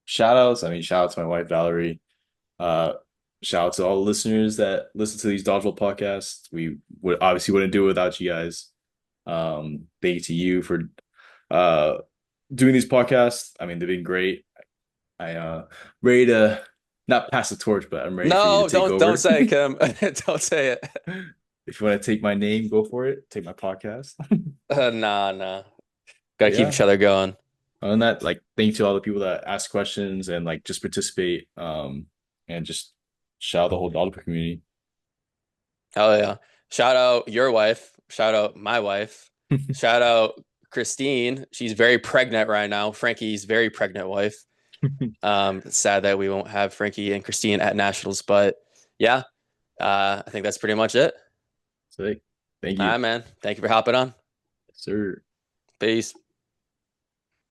shout outs. I mean, shout out to my wife, Valerie. Uh, Shout out to all the listeners that listen to these dodgeball podcasts. We would obviously wouldn't do it without you guys. Thank you to you for uh doing these podcasts. I mean, they've been great. I ready to not pass the torch, but I'm ready for you to No, take don't over. say it, Kim. Don't say it. If you want to take my name, go for it. Take my podcast. Nah, nah. Got But to keep yeah, each other going. other than that, like thank you to all the people that ask questions and like just participate. And just shout out the whole dodgeball community. Hell yeah. Shout out your wife. Shout out my wife. Shout out Christine. She's very pregnant right now. Frankie's very pregnant wife. It's sad that we won't have Frankie and Christine at nationals, but yeah, I think that's pretty much it. So, thank All right, you, man. Thank you for hopping on. sir. Peace.